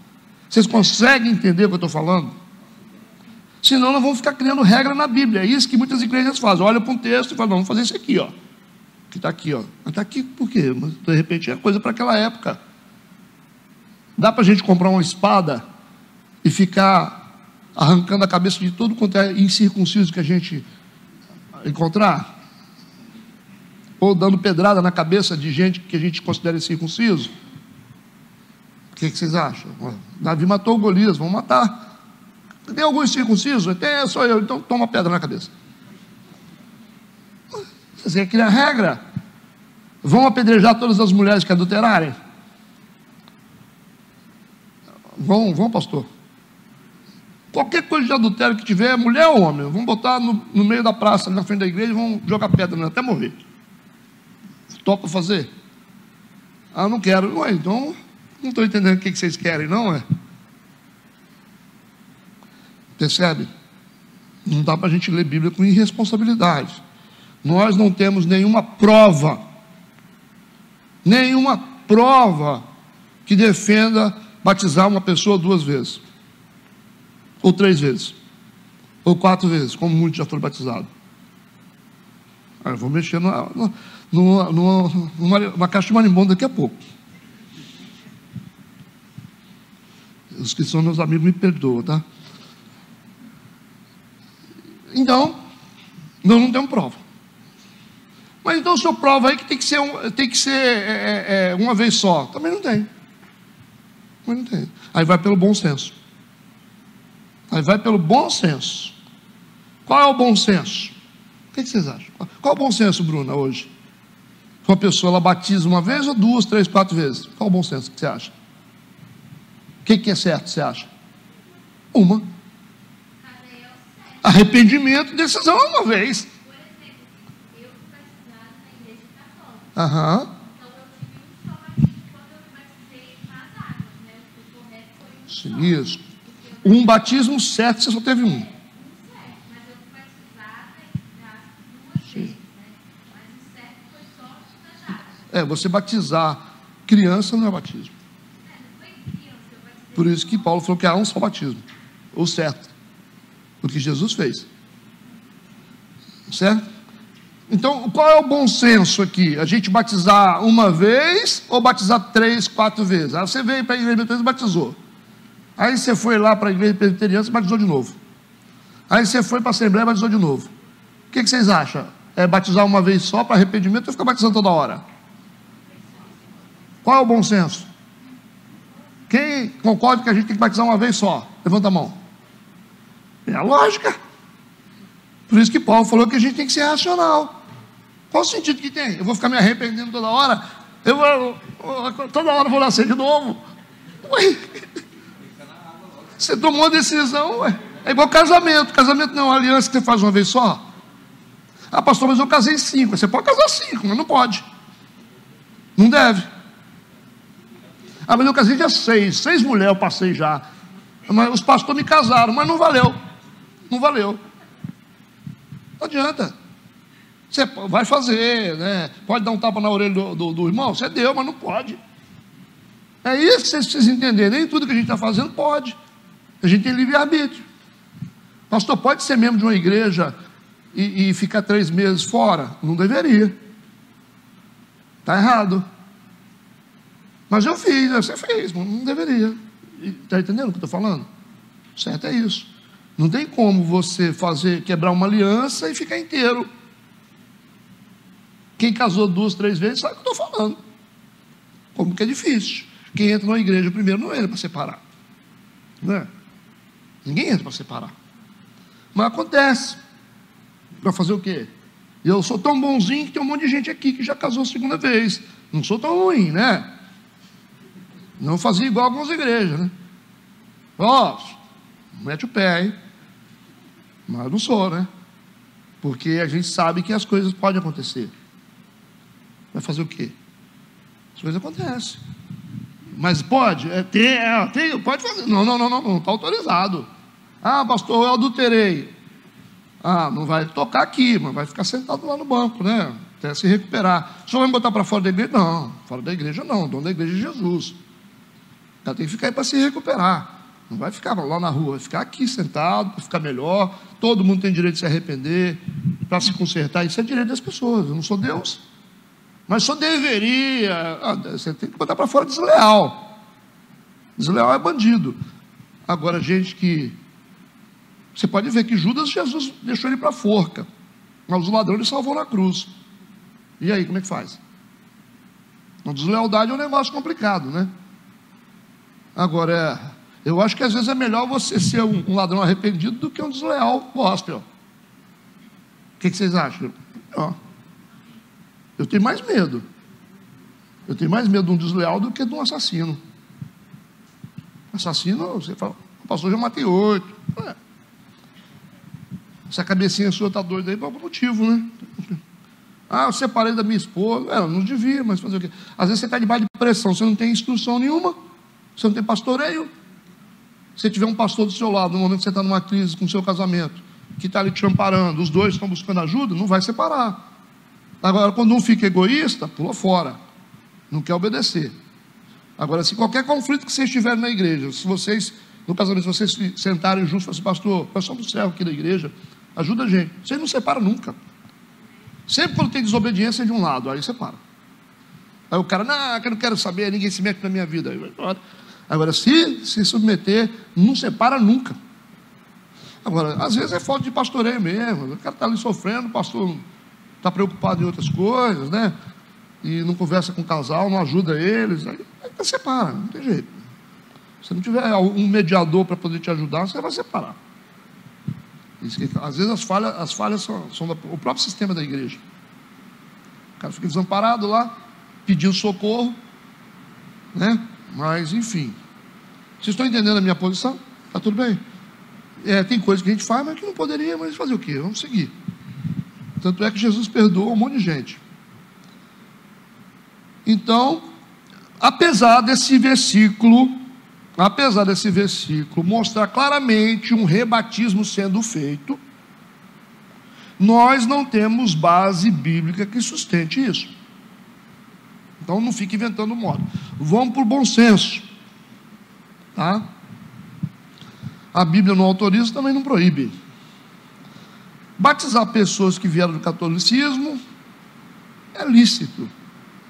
Vocês conseguem entender o que eu estou falando? Senão nós vamos ficar criando regra na Bíblia. É isso que muitas igrejas fazem. Olha para um texto e falam, vamos fazer isso aqui, ó. Que está aqui, ó. Mas está aqui por quê? Mas, de repente é coisa para aquela época. Dá para a gente comprar uma espada e ficar arrancando a cabeça de todo quanto é incircunciso que a gente encontrar? Ou dando pedrada na cabeça de gente que a gente considera incircunciso? O que vocês acham? Davi matou o Golias, vamos matar. Tem algum incircunciso? Tem, sou eu, então toma pedra na cabeça. Você quer criar regra? Vão apedrejar todas as mulheres que adulterarem? Vão, pastor. Qualquer coisa de adultério que tiver, mulher ou homem, vão botar no meio da praça, na frente da igreja, e vão jogar pedra até morrer. Topa fazer? Não quero. Ué, então não estou entendendo o que vocês querem, não é? Percebe? Não dá para a gente ler Bíblia com irresponsabilidade. Nós não temos nenhuma prova que defenda batizar uma pessoa 2 vezes ou 3 vezes. Ou 4 vezes, como muitos já foram batizados? Eu vou mexer numa caixa de marimbondo daqui a pouco. Os que são meus amigos me perdoam, tá? Então, nós não temos prova. Mas então o senhor prova aí que tem que ser uma vez só. Também não tem. Aí vai pelo bom senso. Qual é o bom senso? O que vocês acham? Qual é o bom senso, Bruna, hoje? Uma pessoa, ela batiza uma vez ou 2, 3, 4 vezes? Qual é o bom senso que você acha? O que é certo, você acha? Uma. Arrependimento, decisão é uma vez. Por exemplo, eu fui batizada na igreja católica. Aham. Então eu tive um só batismo quando eu me batizei nas águas, né? O correto foi um só. Isso. Um batismo certo, você só teve um. Um certo, mas eu fui batizada já 2 vezes, né? Mas o certo foi só nas águas. Você batizar criança não é batismo. Não foi criança, eu batizei. Por isso que Paulo falou que há um só batismo. O certo. O que Jesus fez. Certo? Então, qual é o bom senso aqui? A gente batizar uma vez ou batizar 3, 4 vezes? Aí você veio para a igreja presbiteriana e batizou. Aí você foi lá para a igreja presbiteriana e batizou de novo. Aí você foi para a assembleia e batizou de novo. O que vocês acham? É batizar uma vez só para arrependimento ou ficar batizando toda hora? Qual é o bom senso? Quem concorda que a gente tem que batizar uma vez só? Levanta a mão. É a lógica. Por isso que Paulo falou que a gente tem que ser racional. Qual o sentido que tem? Eu vou ficar me arrependendo toda hora? Toda hora eu vou nascer de novo? Ué. Você tomou uma decisão, ué. É igual casamento. Casamento não é uma aliança que você faz uma vez só. Ah, pastor, mas eu casei 5. Você pode casar 5, mas não pode. Não deve. Ah, mas eu casei dia 6. 6 mulheres eu passei já. Mas os pastores me casaram, mas não valeu. Não valeu. Não adianta. Você vai fazer, né? Pode dar um tapa na orelha do irmão? Você deu, mas não pode. É isso que vocês precisam entender. Nem tudo que a gente está fazendo pode. A gente tem livre-arbítrio. Pastor, pode ser membro de uma igreja e ficar 3 meses fora? Não deveria. Está errado. Mas eu fiz, você fez, mas não deveria. Está entendendo o que eu estou falando? Certo é isso. Não tem como você quebrar uma aliança e ficar inteiro. Quem casou 2, 3 vezes sabe o que eu estou falando. Como que é difícil. Quem entra numa igreja primeiro não entra para separar. Não é? Ninguém entra para separar. Mas acontece. Para fazer o quê? Eu sou tão bonzinho que tem um monte de gente aqui que já casou a 2ª vez. Não sou tão ruim, né? Não fazia igual algumas igrejas, né? Mete o pé, hein? Mas não sou, né? Porque a gente sabe que as coisas podem acontecer. Vai fazer o quê? As coisas acontecem. Mas pode? Pode fazer. Não está autorizado. Ah, pastor, eu adulterei. Ah, não vai tocar aqui, mas vai ficar sentado lá no banco, né? Até se recuperar. O senhor vai me botar para fora da igreja? Não, fora da igreja não. O dono da igreja é Jesus. Ela tem que ficar aí para se recuperar. Não vai ficar lá na rua, vai ficar aqui sentado para ficar melhor. Todo mundo tem direito de se arrepender, para se consertar. Isso é direito das pessoas. Eu não sou Deus. Mas só deveria. Você tem que botar para fora desleal. Desleal é bandido. Agora, gente que. Você pode ver que Judas, Jesus deixou ele para a forca. Mas os ladrões ele salvou na cruz. E aí, como é que faz? A deslealdade é um negócio complicado, né? Agora, eu acho que às vezes é melhor você ser um ladrão arrependido do que um desleal gospel. O que vocês acham? Eu tenho mais medo. Eu tenho mais medo de um desleal do que de um assassino. Assassino, você fala, pastor, já matei 8. Essa cabecinha sua está doida aí por algum motivo, né? Ah, eu separei da minha esposa. Não devia, mas fazer o quê? Às vezes você está debaixo de pressão, você não tem instrução nenhuma. Você não tem pastoreio. Se tiver um pastor do seu lado, no momento que você está numa crise com o seu casamento, que está ali te amparando, os dois estão buscando ajuda, não vai separar. Agora, quando um fica egoísta, pula fora. Não quer obedecer. Agora, se qualquer conflito que vocês tiverem na igreja, se vocês no casamento, se vocês sentarem juntos e falarem assim, pastor, nós somos servos aqui da igreja, ajuda a gente. Vocês não separam nunca. Sempre quando tem desobediência de um lado, aí separa. Aí o cara, não, eu não quero saber, ninguém se mete na minha vida. Aí vai embora. Agora, se submeter, não separa nunca. Agora, às vezes é falta de pastoreio mesmo. O cara está ali sofrendo, o pastor está preocupado em outras coisas, né? E não conversa com o casal, não ajuda eles. Aí separa, não tem jeito. Se não tiver um mediador para poder te ajudar, você vai separar. Às vezes as falhas são do próprio sistema da igreja. O cara fica desamparado lá, pedindo socorro, né? Mas, enfim. Vocês estão entendendo a minha posição? Está tudo bem? Tem coisas que a gente faz, mas que não poderia, mas fazer o quê? Vamos seguir. Tanto é que Jesus perdoou um monte de gente. Então, apesar desse versículo mostrar claramente um rebatismo sendo feito, nós não temos base bíblica que sustente isso. Então não fique inventando moda. Vamos para o bom senso, tá? A Bíblia não autoriza, também não proíbe. Batizar pessoas que vieram do catolicismo é lícito,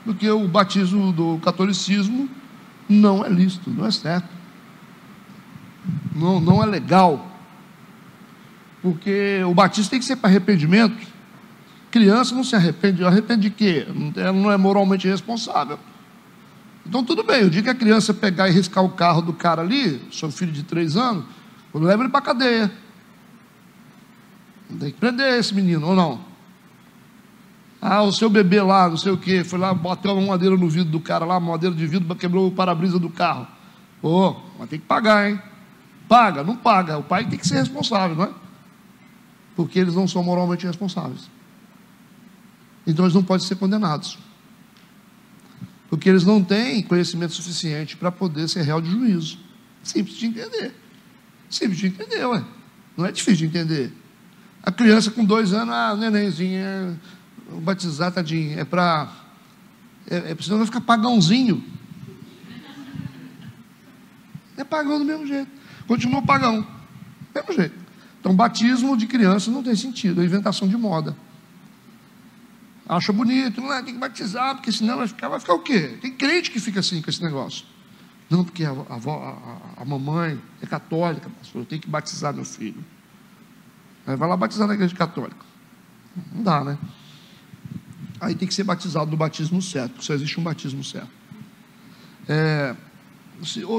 porque o batismo do catolicismo não é lícito, não é certo, não é legal, porque o batismo tem que ser para arrependimento. Criança não se arrepende de quê? Ela não é moralmente responsável. Então tudo bem, o dia que a criança pegar e riscar o carro do cara ali, seu filho de 3 anos, leva ele para a cadeia. Tem que prender esse menino, ou não? O seu bebê lá, não sei o quê, foi lá, bateu uma madeira no vidro do cara lá, uma madeira de vidro, quebrou o para-brisa do carro. Mas tem que pagar, hein? Paga, não paga. O pai tem que ser responsável, não é? Porque eles não são moralmente responsáveis. Então eles não podem ser condenados. Porque eles não têm conhecimento suficiente para poder ser réu de juízo. Simples de entender. Simples de entender, ué. Não é difícil de entender. A criança com 2 anos, o nenenzinho, batizar, tadinho, senão vai ficar pagãozinho. É pagão do mesmo jeito. Continua pagão. Do mesmo jeito. Então, batismo de criança não tem sentido. É inventação de moda. Acha bonito, não tem que batizar, porque senão vai ficar o quê? Tem crente que fica assim com esse negócio. Não, porque a mamãe é católica, pastor, eu tenho que batizar meu filho. Aí vai lá batizar na igreja católica. Não dá, né? Aí tem que ser batizado no batismo certo, porque só existe um batismo certo.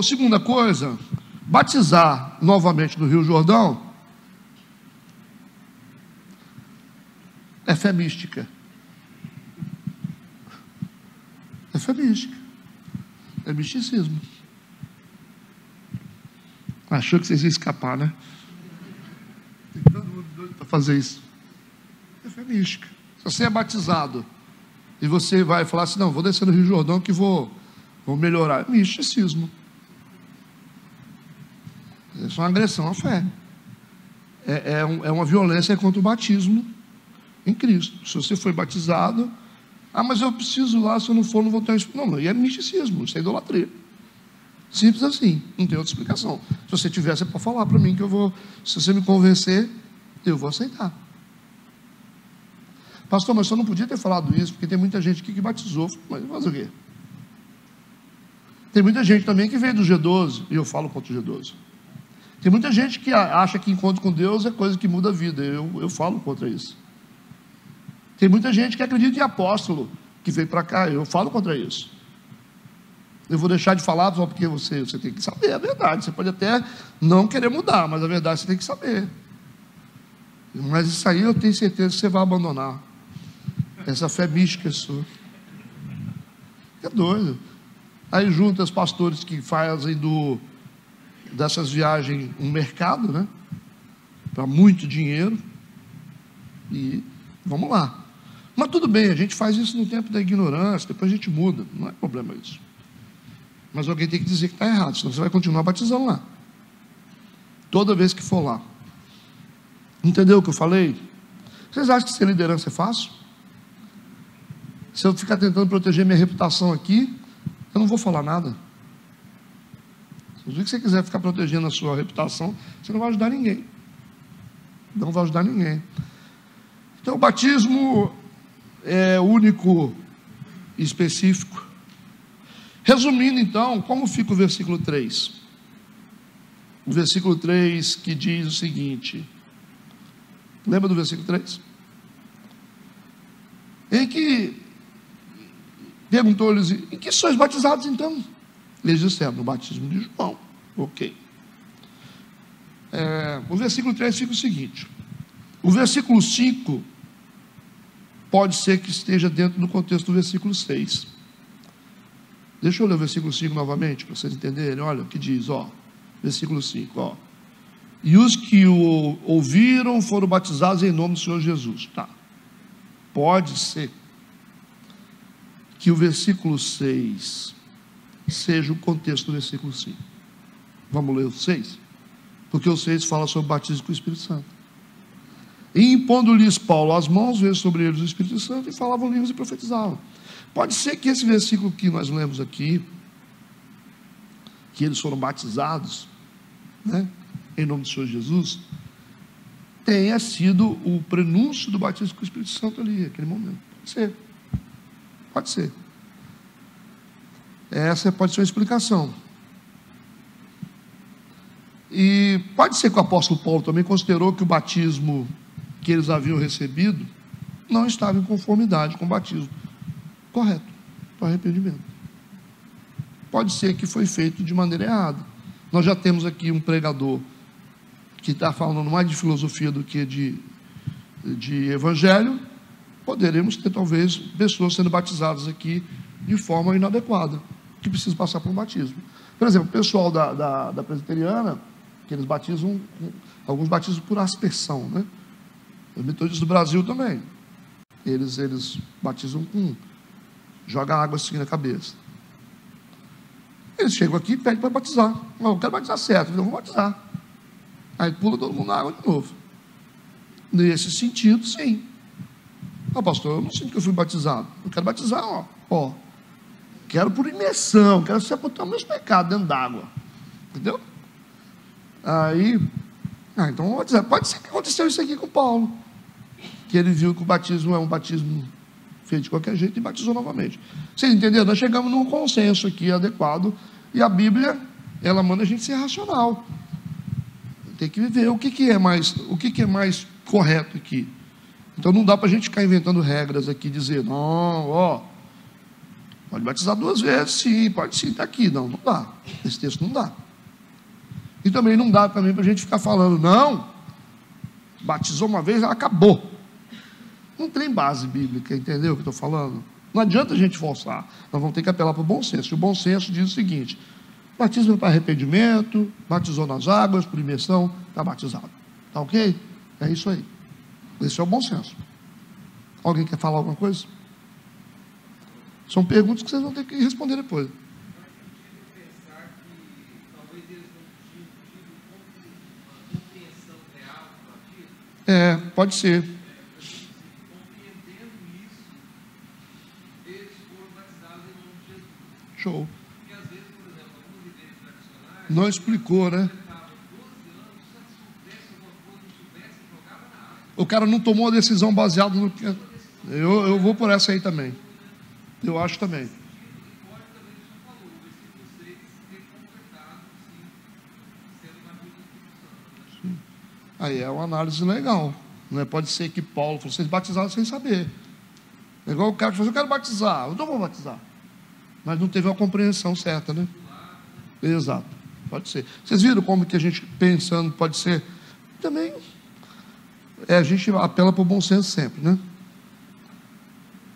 Segunda coisa, batizar novamente no Rio Jordão é fé mística. É fé mística. É misticismo. Achou que vocês iam escapar, né? Tem todo mundo doido para fazer isso. É fé mística. Se você é batizado e você vai falar assim, não, vou descer no Rio Jordão que vou melhorar. É misticismo. Isso é uma agressão à fé. É uma violência contra o batismo em Cristo. Se você foi batizado, mas eu preciso lá, se eu não for, não vou ter... Não, é misticismo, isso é idolatria. Simples assim, não tem outra explicação. Se você tiver, você pode falar para mim que eu vou... Se você me convencer, eu vou aceitar. Pastor, mas eu não podia ter falado isso, porque tem muita gente aqui que batizou. Mas faz o quê? Tem muita gente também que veio do G12, e eu falo contra o G12. Tem muita gente que acha que encontro com Deus é coisa que muda a vida, eu falo contra isso. Tem muita gente que acredita em apóstolo, que veio para cá, eu falo contra isso. Eu vou deixar de falar só porque você tem que saber a verdade. Você pode até não querer mudar, mas a verdade você tem que saber. Mas isso aí eu tenho certeza que você vai abandonar. Essa fé mística sua. É doido. Aí junta os pastores que fazem dessas viagens um mercado, né? Para muito dinheiro. E vamos lá. Mas tudo bem, a gente faz isso no tempo da ignorância, depois a gente muda, não é problema isso. Mas alguém tem que dizer que está errado, senão você vai continuar batizando lá. Toda vez que for lá. Entendeu o que eu falei? Vocês acham que ser liderança é fácil? Se eu ficar tentando proteger minha reputação aqui, eu não vou falar nada. Se você quiser ficar protegendo a sua reputação, você não vai ajudar ninguém. Não vai ajudar ninguém. Então, o batismo é único e específico. Resumindo, então, como fica o versículo 3? O versículo 3 que diz o seguinte. Lembra do versículo 3? Em que perguntou-lhes, em que sois batizados então? Eles disseram, no batismo de João. Ok. O versículo 3 fica o seguinte. O versículo 5 pode ser que esteja dentro do contexto do versículo 6. Deixa eu ler o versículo 5 novamente, para vocês entenderem. Olha o que diz, versículo 5, E os que o ouviram foram batizados em nome do Senhor Jesus. Tá. Pode ser que o versículo 6 seja o contexto do versículo 5. Vamos ler o 6? Porque o 6 fala sobre o batismo com o Espírito Santo. E impondo-lhes Paulo as mãos, veio sobre eles o Espírito Santo, e falavam línguas e profetizavam. Pode ser que esse versículo que nós lemos aqui, que eles foram batizados, né, em nome do Senhor Jesus, tenha sido o prenúncio do batismo com o Espírito Santo ali, naquele momento. Pode ser. Pode ser. Essa pode ser uma explicação. E pode ser que o apóstolo Paulo também considerou que o batismo que eles haviam recebido não estava em conformidade com o batismo correto, para arrependimento. Pode ser que foi feito de maneira errada. Nós já temos aqui um pregador que está falando mais de filosofia do que de evangelho. Poderemos ter talvez pessoas sendo batizadas aqui de forma inadequada, que precisam passar por um batismo. Por exemplo, o pessoal da presbiteriana, que eles batizam, alguns batizam por aspersão, né? Os metodistas do Brasil também. Eles batizam joga água assim na cabeça. Eles chegam aqui e pedem para batizar. Não, eu quero batizar certo, então eu vou batizar. Aí pula todo mundo na água de novo. Nesse sentido, sim. Pastor, eu não sinto que eu fui batizado. Eu quero batizar, quero por imersão, quero sepultar meus pecados dentro d'água. Entendeu? Aí, então vou batizar. Pode ser que aconteceu isso aqui com Paulo, que ele viu que o batismo é um batismo feito de qualquer jeito e batizou novamente. Vocês entenderam? Nós chegamos num consenso aqui adequado, e a Bíblia, ela manda a gente ser racional. Tem que viver o que é mais correto aqui. Então não dá para a gente ficar inventando regras aqui, dizer, não, pode batizar 2 vezes, sim, pode sim, está aqui. Não dá. Esse texto não dá. E também não dá para a gente ficar falando, não, batizou uma vez, acabou. Não tem base bíblica, entendeu o que eu estou falando? Não adianta a gente forçar, nós vamos ter que apelar para o bom senso. E o bom senso diz o seguinte: batismo para arrependimento, batizou nas águas, por imersão, está batizado. Está ok? É isso aí. Esse é o bom senso. Alguém quer falar alguma coisa? São perguntas que vocês vão ter que responder depois. Pode ser. Show. Não explicou, né? O cara não tomou a decisão baseada no que... Eu vou por essa aí também. Eu acho também. Sim. Aí é uma análise legal. Não é? Pode ser que Paulo falou, vocês batizaram sem saber. É igual o cara que falou, eu quero batizar, eu não vou batizar. Mas não teve a compreensão certa, né? Exato. Pode ser. Vocês viram como que a gente pensando pode ser? Também a gente apela para o bom senso sempre, né?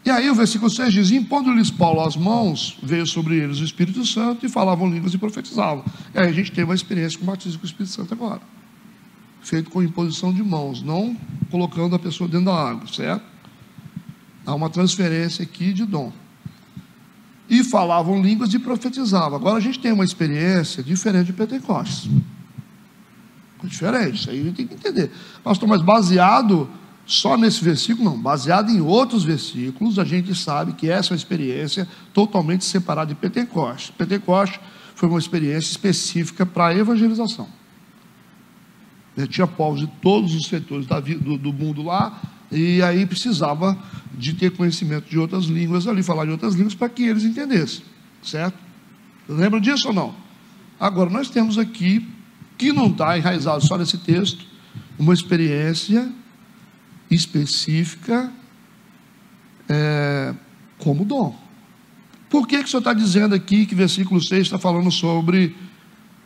E aí o versículo 6 diz, impondo-lhes Paulo as mãos, veio sobre eles o Espírito Santo e falavam línguas e profetizavam. E aí a gente tem uma experiência com o batismo com o Espírito Santo agora. Feito com imposição de mãos, não colocando a pessoa dentro da água, certo? Há uma transferência aqui de dom. E falavam línguas e profetizavam. Agora a gente tem uma experiência diferente de Pentecostes. Diferente, isso aí a gente tem que entender. Pastor, mas baseado só nesse versículo? Não, baseado em outros versículos, a gente sabe que essa é uma experiência totalmente separada de Pentecostes. Pentecostes foi uma experiência específica para a evangelização. Tinha povos de todos os setores do mundo lá, e aí precisava de ter conhecimento de outras línguas ali, falar de outras línguas para que eles entendessem, certo? Lembra disso ou não? Agora, nós temos aqui, que não está enraizado só nesse texto, uma experiência específica como dom. Por que o senhor está dizendo aqui que versículo 6 está falando sobre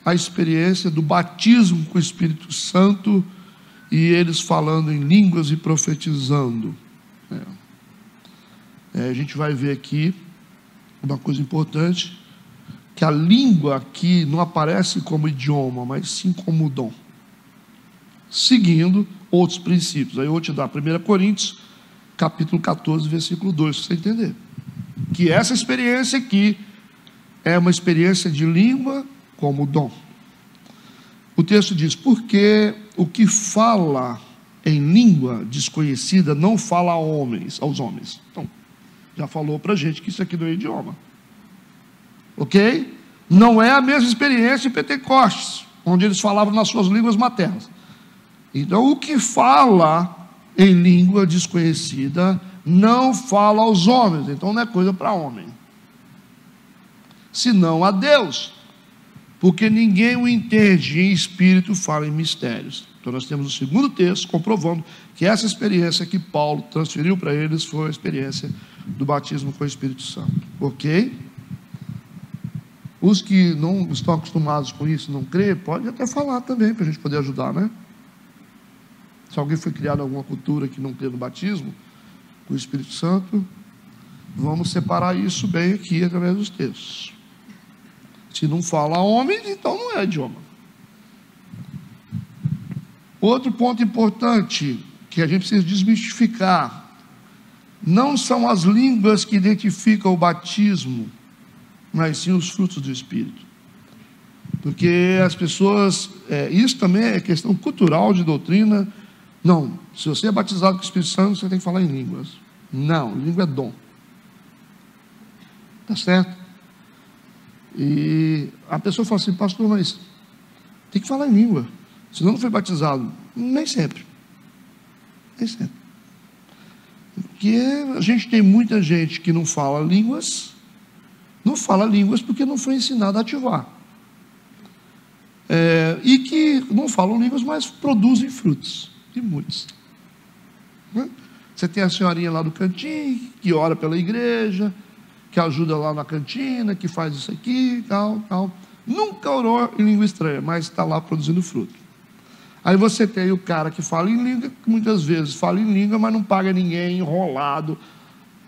a experiência do batismo com o Espírito Santo e eles falando em línguas e profetizando? A gente vai ver aqui uma coisa importante, que a língua aqui não aparece como idioma, mas sim como dom, seguindo outros princípios. Aí eu vou te dar 1 Coríntios, capítulo 14, versículo 2, para você entender que essa experiência aqui é uma experiência de língua como dom. O texto diz: porque o que fala em língua desconhecida não fala aos homens. Então, já falou para a gente que isso aqui não é idioma. Ok? Não é a mesma experiência de Pentecostes, onde eles falavam nas suas línguas maternas. Então, o que fala em língua desconhecida não fala aos homens. Então, não é coisa para homem, senão a Deus, porque ninguém o entende, e em espírito fala em mistérios. Então nós temos o segundo texto comprovando que essa experiência que Paulo transferiu para eles foi a experiência do batismo com o Espírito Santo. Ok? Os que não estão acostumados com isso, não creem, pode até falar também, para a gente poder ajudar, né? Se alguém foi criado em alguma cultura que não crê no batismo com o Espírito Santo, vamos separar isso bem aqui através dos textos. Se não fala homens, então não é idioma. Outro ponto importante que a gente precisa desmistificar: não são as línguas que identificam o batismo, mas sim os frutos do Espírito. Porque as pessoas, isso também é questão cultural de doutrina. Não, se você é batizado com o Espírito Santo, você tem que falar em línguas. Não, língua é dom. Está certo? E a pessoa fala assim: pastor, mas tem que falar em língua, senão não foi batizado. Nem sempre. Nem sempre. Porque a gente tem muita gente que não fala línguas, porque não foi ensinado a ativar. E que não falam línguas, mas produzem frutos, e muitos. Você tem a senhorinha lá do cantinho, que ora pela igreja, que ajuda lá na cantina, que faz isso aqui, tal. Nunca orou em língua estranha, mas está lá produzindo fruto. Aí você tem o cara que fala em língua, que muitas vezes fala em língua, mas não paga ninguém, enrolado,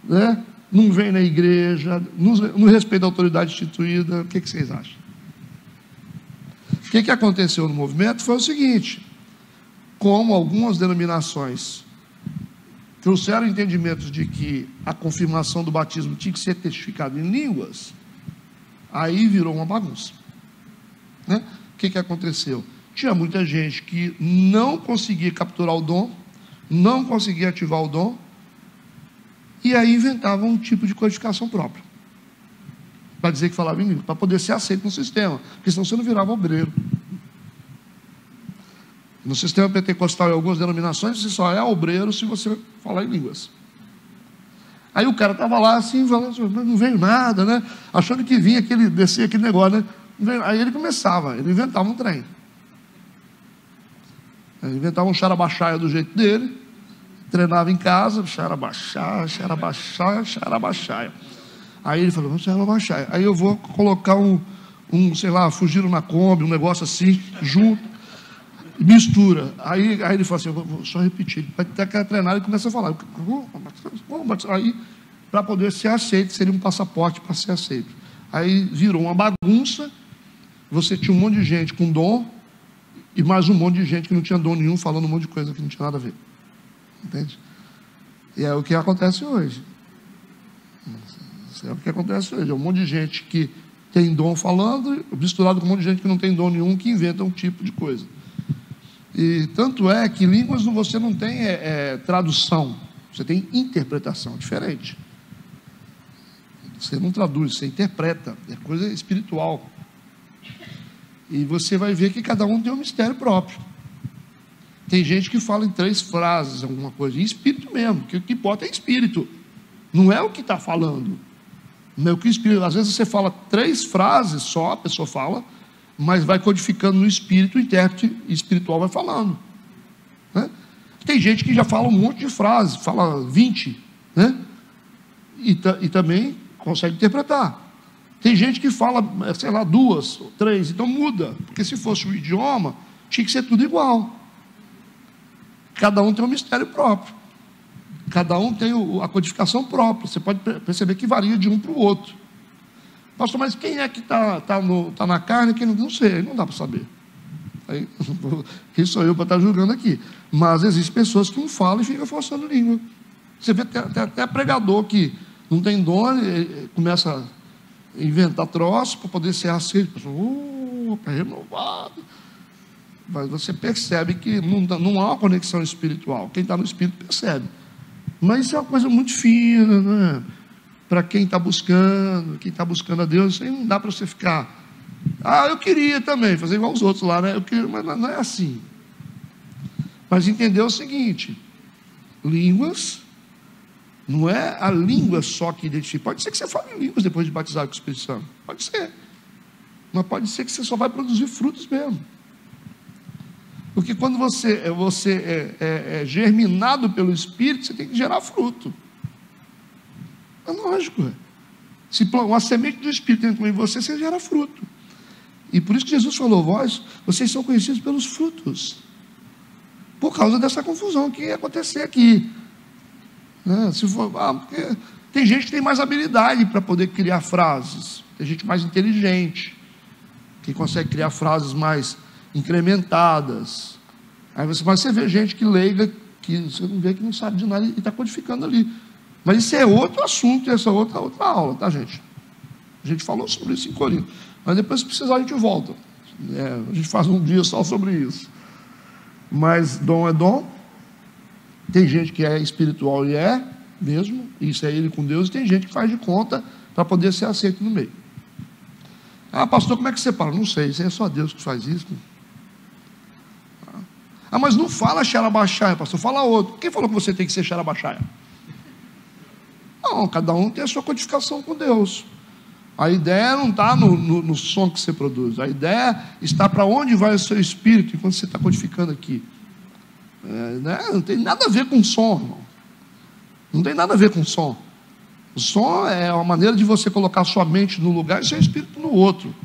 né? Não vem na igreja, não respeita a autoridade instituída. O que vocês acham? O que aconteceu no movimento foi o seguinte: como algumas denominações trouxeram entendimentos de que a confirmação do batismo tinha que ser testificada em línguas, aí virou uma bagunça, né? O que aconteceu? Tinha muita gente que não conseguia capturar o dom, não conseguia ativar o dom, e aí inventava um tipo de codificação própria, para dizer que falava em língua, para poder ser aceito no sistema, porque senão você não virava obreiro. No sistema pentecostal, em algumas denominações, você só é obreiro se você falar em línguas. Aí o cara estava lá assim, falando, não veio nada, né? Achando que vinha descer aquele negócio, né? Aí ele começava, ele inventava um trem. Ele inventava um xarabaxaia do jeito dele, treinava em casa, xarabaxaia. Aí ele falou, xarabaxaia. Aí eu vou colocar sei lá, fugiram na Kombi, um negócio assim, junto. Mistura. Aí ele fala assim: eu vou só repetir. Vai ter que treinar e começa a falar. Aí, para poder ser aceito, seria um passaporte para ser aceito. Aí virou uma bagunça. Você tinha um monte de gente com dom e mais um monte de gente que não tinha dom nenhum, falando um monte de coisa que não tinha nada a ver. Entende? E é o que acontece hoje. É o que acontece hoje. É um monte de gente que tem dom falando, misturado com um monte de gente que não tem dom nenhum, que inventa um tipo de coisa. E tanto é que línguas você não tem tradução, você tem interpretação, diferente. Você não traduz, você interpreta, é coisa espiritual. E você vai ver que cada um tem um mistério próprio. Tem gente que fala em 3 frases, alguma coisa, em espírito mesmo, que o que importa é espírito. Não é o que está falando. Não é o que o espírito. Às vezes você fala 3 frases só, a pessoa fala, mas vai codificando no espírito, o intérprete espiritual vai falando, né? Tem gente que já fala um monte de frases, fala 20, né? E também consegue interpretar. Tem gente que fala, sei lá, 2, 3, então muda, porque se fosse o idioma, tinha que ser tudo igual. Cada um tem um mistério próprio, cada um tem a codificação própria. Você pode perceber que varia de um para o outro. Pastor, mas quem é que tá na carne, quem não sei, não dá para saber. Aí, quem sou eu para estar julgando aqui? Mas existem pessoas que não falam e ficam forçando língua. Você vê até pregador que não tem dom, começa a inventar troço para poder ser aceito. Está renovado. Mas você percebe que não há uma conexão espiritual. Quem está no espírito percebe. Mas isso é uma coisa muito fina, né? Para quem está buscando a Deus, isso aí não dá para você ficar. Eu queria também fazer igual os outros lá, né? Eu queria, mas não é assim. Mas entender o seguinte: línguas, não é a língua só que identifica. Pode ser que você fale em línguas depois de batizar com o Espírito Santo. Pode ser. Mas pode ser que você só vai produzir frutos mesmo. Porque quando você é germinado pelo Espírito, você tem que gerar fruto. É lógico. Se uma semente do Espírito entra em você, você gera fruto. E por isso que Jesus falou: vocês são conhecidos pelos frutos. Por causa dessa confusão que ia acontecer aqui. Porque tem gente que tem mais habilidade para poder criar frases. Tem gente mais inteligente, que consegue criar frases mais incrementadas. Mas você vê gente que leiga, que você não vê, que não sabe de nada e está codificando ali. Mas isso é outro assunto, essa é outra aula, tá, gente? A gente falou sobre isso em Corinto. Mas depois, se precisar, a gente volta. A gente faz um dia só sobre isso. Mas dom é dom. Tem gente que é espiritual e é mesmo, isso é ele com Deus. E tem gente que faz de conta para poder ser aceito no meio. Pastor, como é que você separa? Não sei, isso é só Deus que faz isso. Mas não fala xarabaxaia, pastor, fala outro. Quem falou que você tem que ser xarabaxaia? Não, cada um tem a sua codificação com Deus. A ideia não está no som que você produz. A ideia está para onde vai o seu espírito enquanto você está codificando aqui. Não tem nada a ver com som, irmão. Não tem nada a ver com som. O som é uma maneira de você colocar a sua mente no lugar e seu espírito no outro.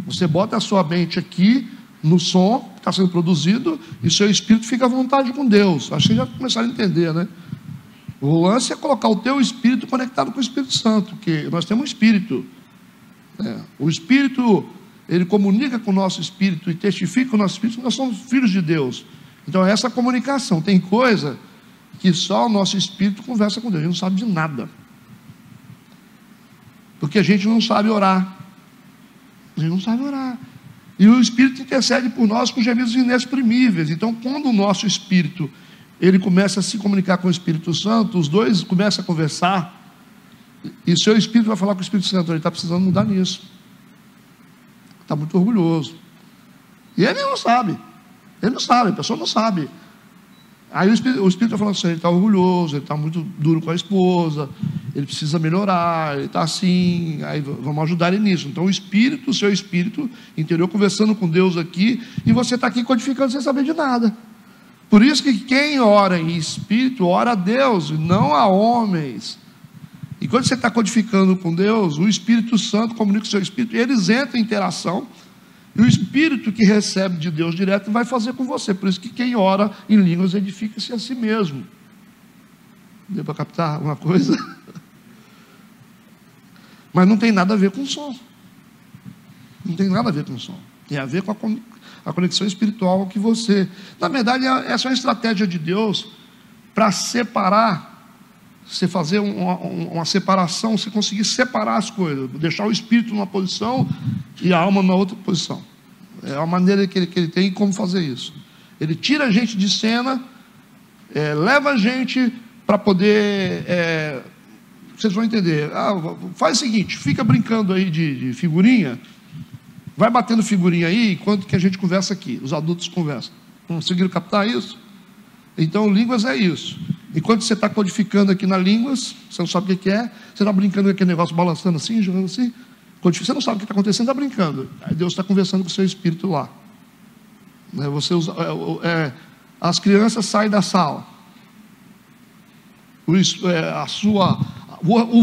Você bota a sua mente aqui no som que está sendo produzido e seu espírito fica à vontade com Deus. Acho que já começaram a entender, né? O lance é colocar o teu espírito conectado com o Espírito Santo, porque nós temos um espírito. O espírito, ele comunica com o nosso espírito e testifica com o nosso espírito que nós somos filhos de Deus. Então é essa comunicação. Tem coisa que só o nosso espírito conversa com Deus. A gente não sabe de nada. Porque a gente não sabe orar. A gente não sabe orar. E o Espírito intercede por nós com gemidos inexprimíveis. Então, quando o nosso espírito ele começa a se comunicar com o Espírito Santo, os dois começam a conversar, e o seu espírito vai falar com o Espírito Santo: ele está precisando mudar nisso, está muito orgulhoso, e ele não sabe, a pessoa não sabe. Aí o espírito vai falando assim: ele está orgulhoso, ele está muito duro com a esposa, ele precisa melhorar, ele está assim, aí vamos ajudar ele nisso. Então o seu espírito interior conversando com Deus aqui, e você está aqui codificando sem saber de nada. Por isso que quem ora em espírito, ora a Deus, e não a homens. E quando você está codificando com Deus, o Espírito Santo comunica com o seu espírito, e eles entram em interação, e o espírito que recebe de Deus direto vai fazer com você. Por isso que quem ora em línguas edifica-se a si mesmo. Deu para captar alguma coisa? Mas não tem nada a ver com som. Não tem nada a ver com som. Tem a ver com a conexão espiritual que você... Na verdade, essa é uma estratégia de Deus para separar, você fazer uma separação, você conseguir separar as coisas, deixar o espírito numa posição e a alma numa outra posição. É a maneira que ele tem como fazer isso. Ele tira a gente de cena, leva a gente para poder... vocês vão entender. Faz o seguinte, fica brincando aí de figurinha, Vai batendo figurinha aí enquanto que a gente conversa aqui, os adultos conversam. Conseguiram captar isso? Então, línguas é isso. Enquanto você está codificando aqui na línguas, você não sabe o que é, você está brincando com aquele negócio balançando assim, jogando assim, você não sabe o que está acontecendo, está brincando. Aí Deus está conversando com o seu espírito lá. Você usa, as crianças saem da sala.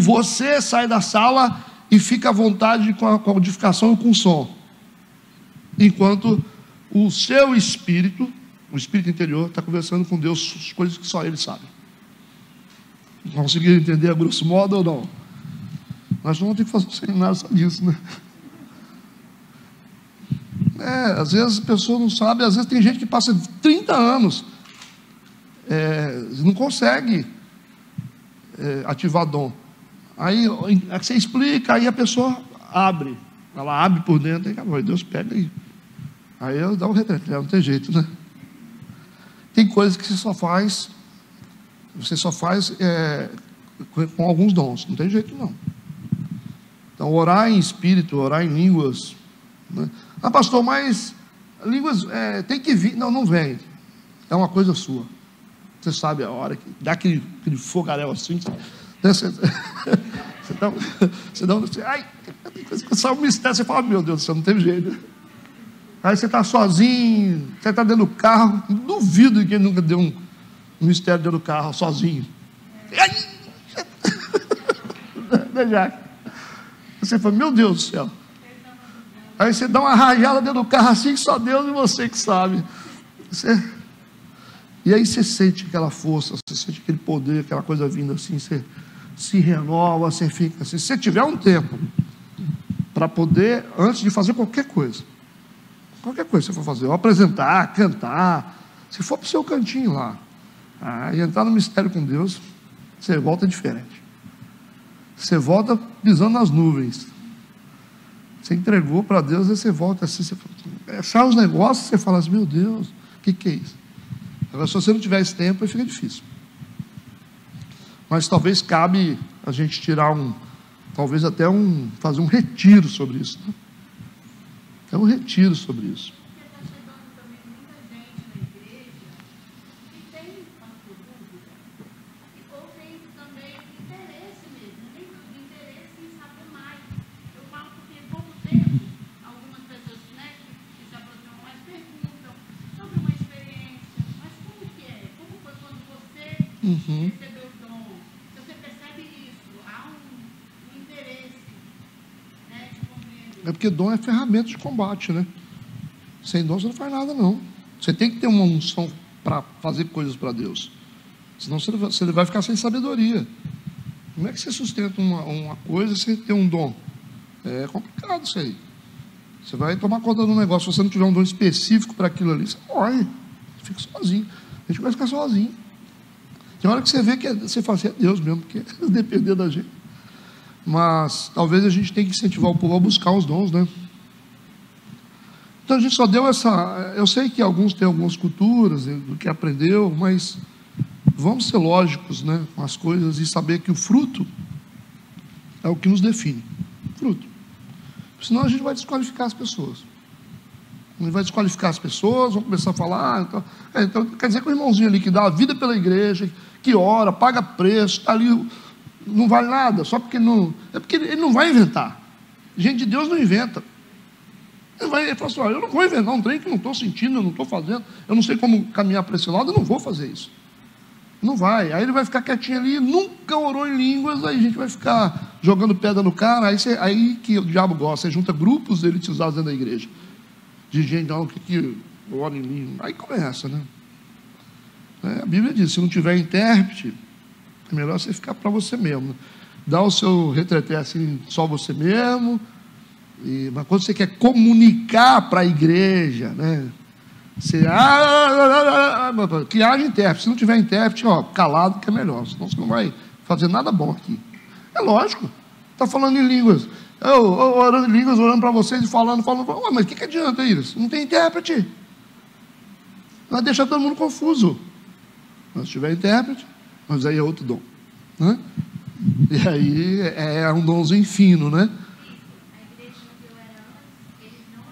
Você sai da sala e fica à vontade com a codificação e com o som. Enquanto o seu espírito, o espírito interior, está conversando com Deus, coisas que só Ele sabe. Conseguiram entender a grosso modo ou não? Nós vamos ter que fazer um seminário só disso, né? Às vezes a pessoa não sabe, às vezes tem gente que passa 30 anos, não consegue ativar dom. Aí você explica, aí a pessoa abre, ela abre por dentro, aí Deus pega aí. Aí eu dou um retrato, não tem jeito, né? Tem coisas que você só faz com alguns dons, não tem jeito não. Então, orar em espírito, orar em línguas, né? Ah, pastor, mas línguas tem que vir. Não vem. É uma coisa sua. Você sabe a hora que dá aquele fogaréu assim. Você dá um. Ai, sai um mistério, você fala, meu Deus do céu, não teve jeito. Aí você está sozinho, você está dentro do carro. Duvido que ele nunca deu um mistério dentro do carro, sozinho. Você fala, meu Deus do céu. Aí você dá uma rajada dentro do carro assim, que só Deus e você que sabe. E aí você sente aquela força, você sente aquele poder, aquela coisa vindo assim, você se renova, você fica assim. Se você tiver um tempo para poder, antes de fazer qualquer coisa que você for fazer, ou apresentar, cantar, se for para o seu cantinho lá, e entrar no mistério com Deus, você volta diferente. Você volta pisando nas nuvens. Você entregou para Deus, aí você volta assim, você achar os negócios, você fala assim, meu Deus, o que é isso? Agora, se você não tiver esse tempo, aí fica difícil. Mas talvez cabe a gente tirar talvez até fazer um retiro sobre isso, né? É um retiro sobre isso. Recebeu o dom, você percebe isso, há um interesse, né, de compreender. É porque dom é ferramenta de combate, né? Sem dom você não faz nada, não. Você tem que ter uma unção para fazer coisas para Deus, senão você vai ficar sem sabedoria. Como é que você sustenta uma coisa sem ter um dom? É complicado isso aí. Você vai tomar conta de um negócio, se você não tiver um dom específico para aquilo ali, você morre, você fica sozinho. A gente vai ficar sozinho. Tem hora que você vê que você fala assim, é Deus mesmo, porque depender da gente. Mas talvez a gente tenha que incentivar o povo a buscar os dons, né? Então a gente só deu eu sei que alguns têm algumas culturas do que aprendeu, mas vamos ser lógicos, né, com as coisas e saber que o fruto é o que nos define. Fruto. Senão a gente vai desqualificar as pessoas. A gente vai desqualificar as pessoas, vão começar a falar, então quer dizer que o irmãozinho ali que dá a vida pela igreja, que ora, paga preço, está ali, não vale nada, só porque não. É porque ele não vai inventar. Gente de Deus não inventa. Ele fala assim, olha, eu não vou inventar um trem que eu não estou sentindo, eu não estou fazendo, eu não sei como caminhar para esse lado, eu não vou fazer isso. Não vai. Aí ele vai ficar quietinho ali, nunca orou em línguas, aí a gente vai ficar jogando pedra no cara, aí que o diabo gosta, você junta grupos elitizados dentro da igreja. De gente, não, que ora em língua. Aí começa, né? A Bíblia diz, se não tiver intérprete, é melhor você ficar para você mesmo, né? Dá o seu retreté assim, só você mesmo. Mas quando você quer comunicar para a igreja, né? Você, que haja intérprete. Se não tiver intérprete, calado que é melhor, senão você não vai fazer nada bom aqui. É lógico, está falando em línguas. Eu orando em línguas, orando para vocês e falando, mas o que adianta isso? Não tem intérprete. Vai deixar todo mundo confuso. Mas se tiver intérprete, mas aí é outro dom, né? E aí é um donzinho fino, né? A igreja onde eu era antes, eles não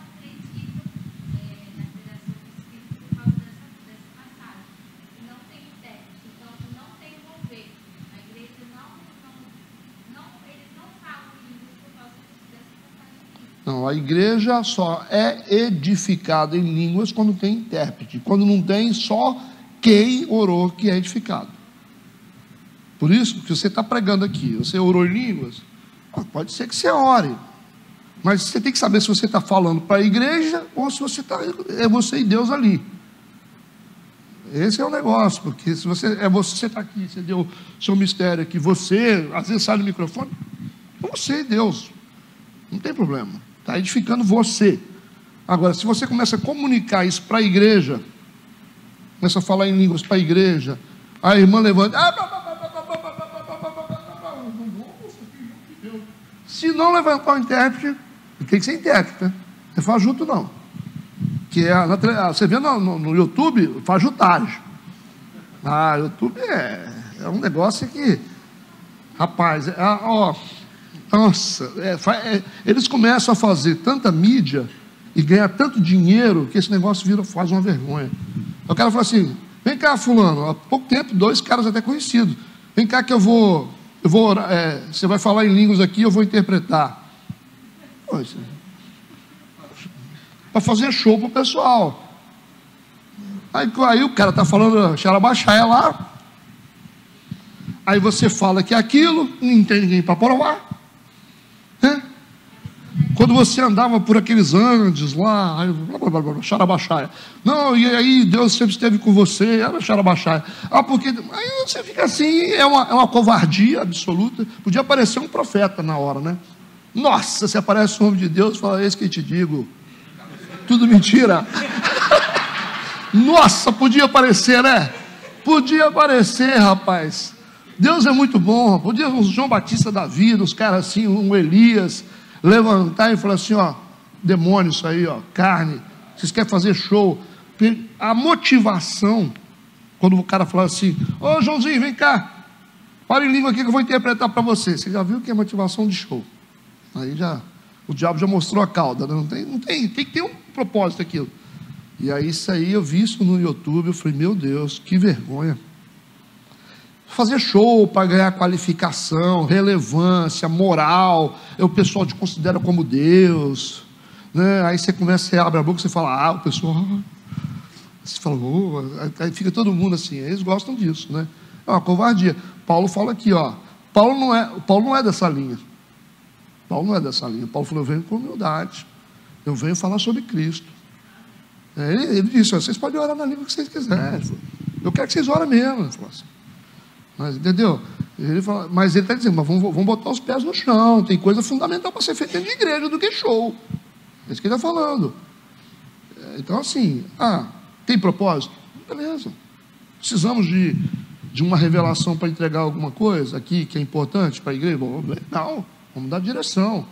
Não, a igreja só é edificada em línguas quando tem intérprete. Quando não tem, só quem orou que é edificado. Por isso que você está pregando aqui, você orou em línguas, pode ser que você ore, mas você tem que saber se você está falando para a igreja ou se você é você e Deus ali. Esse é o negócio, porque se você está aqui, você deu seu mistério aqui, você às vezes sai do microfone, é você e Deus, não tem problema, está edificando você. Agora, se você começa a comunicar isso para a igreja, começa a falar em línguas para a igreja, a irmã levanta, se não levantar o intérprete, tem que ser intérprete, né? Não é fajuto não, que você vê no YouTube, fajutagem. YouTube é um negócio que, rapaz, nossa, eles começam a fazer tanta mídia e ganhar tanto dinheiro que esse negócio faz uma vergonha. O cara fala assim, vem cá fulano, há pouco tempo, 2 caras até conhecidos, vem cá que eu vou orar, você vai falar em línguas aqui, eu vou interpretar. Para fazer show para o pessoal. Aí o cara está falando xarabaxaia lá, aí você fala que é aquilo, não tem ninguém para provar. Quando você andava por aqueles Andes lá, xarabaxaia, não, e aí Deus sempre esteve com você, era xarabaxaia. Porque aí você fica assim, é uma covardia absoluta. Podia aparecer um profeta na hora, né? Nossa, se aparece um homem de Deus, fala, eis que te digo, tudo mentira. Nossa, podia aparecer, né? Podia aparecer, rapaz. Deus é muito bom. Podia um João Batista da vida, os caras assim, um Elias, levantar e falar assim, demônio isso aí, carne, vocês querem fazer show. A motivação, quando o cara fala assim, ô Joãozinho, vem cá, fala em língua aqui que eu vou interpretar para você. Você já viu que é motivação de show. Aí o diabo já mostrou a cauda, né? Tem que ter um propósito aquilo. E aí isso aí eu vi isso no YouTube, eu falei, meu Deus, que vergonha. Fazer show para ganhar qualificação, relevância, moral, o pessoal te considera como Deus, né? Aí você começa, você abre a boca, você fala, o pessoal, você fala, aí fica todo mundo assim, eles gostam disso, né? É uma covardia. Paulo fala aqui, Paulo não é dessa linha. Paulo não é dessa linha. Paulo falou, eu venho com humildade, eu venho falar sobre Cristo. Ele disse, vocês podem orar na língua que vocês quiserem, eu quero que vocês orem mesmo. Ele falou assim. Mas, entendeu? Mas ele está dizendo, mas vamos botar os pés no chão, tem coisa fundamental para ser feita dentro de igreja do que show. É isso que ele está falando. Então assim, tem propósito? Beleza. Precisamos de uma revelação para entregar alguma coisa aqui que é importante para a igreja? Não, vamos dar direção,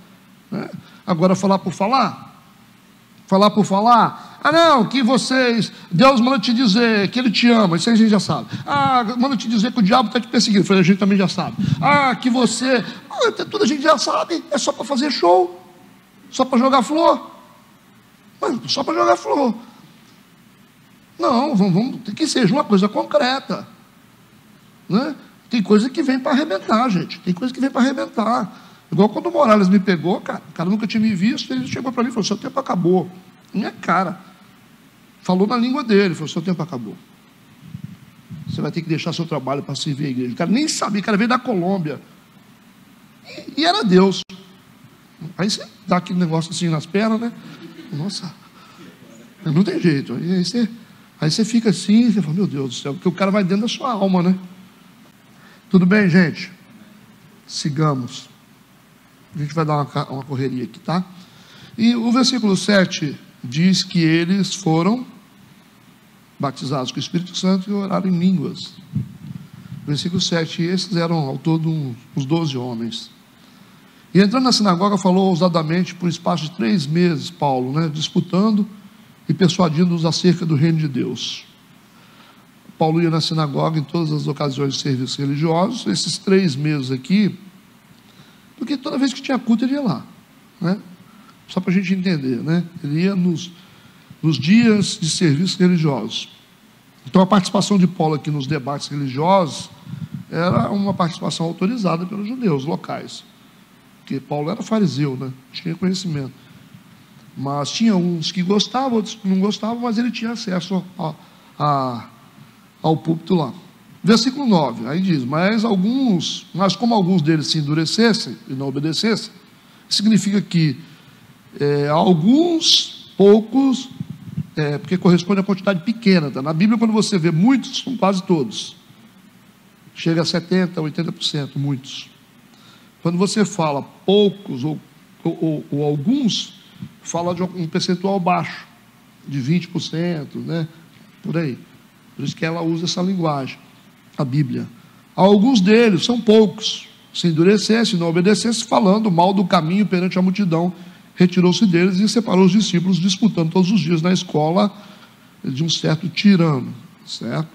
né? Agora falar por falar? Falar por falar? Não, que Deus manda te dizer que Ele te ama, isso aí a gente já sabe. Manda te dizer que o diabo está te perseguindo, a gente também já sabe. Que você, tudo a gente já sabe, é só para fazer show, só para jogar flor. Só para jogar flor. Não, vamos que seja uma coisa concreta, né? Tem coisa que vem para arrebentar, gente, tem coisa que vem para arrebentar. Igual quando o Morales me pegou, cara, o cara nunca tinha me visto, ele chegou para mim e falou, seu tempo acabou. Minha cara. Falou na língua dele, falou, seu tempo acabou. Você vai ter que deixar seu trabalho para servir a igreja. O cara nem sabia, o cara veio da Colômbia. E era Deus. Aí você dá aquele negócio assim nas pernas, né? Nossa, não tem jeito. Aí você fica assim, você fala, meu Deus do céu, porque o cara vai dentro da sua alma, né? Tudo bem, gente? Sigamos. A gente vai dar uma correria aqui, tá? E o versículo 7 diz que eles foram batizados com o Espírito Santo e oraram em línguas. Versículo 7, esses eram ao todo uns 12 homens. E entrando na sinagoga, falou ousadamente por espaço de 3 meses, Paulo, né, disputando e persuadindo-os acerca do reino de Deus. Paulo ia na sinagoga em todas as ocasiões de serviços religiosos, esses 3 meses aqui, porque toda vez que tinha culto ele ia lá, né? Só para a gente entender, né? Ele ia nos dias de serviços religiosos. Então a participação de Paulo aqui nos debates religiosos era uma participação autorizada pelos judeus locais, porque Paulo era fariseu, né? Tinha conhecimento. Mas tinha uns que gostavam, outros que não gostavam, mas ele tinha acesso ao púlpito lá. Versículo 9, aí diz, mas como alguns deles se endurecessem e não obedecessem, significa que alguns, poucos, porque corresponde a quantidade pequena, tá? Na Bíblia, quando você vê muitos, são quase todos, chega a 70%, 80%, muitos. Quando você fala poucos ou alguns, fala de um percentual baixo, de 20%, né? Por aí. Por isso que ela usa essa linguagem, a Bíblia. Alguns deles, são poucos, se endurecesse, não obedecesse, falando mal do caminho perante a multidão, retirou-se deles e separou os discípulos, disputando todos os dias na escola de um certo tirano, certo?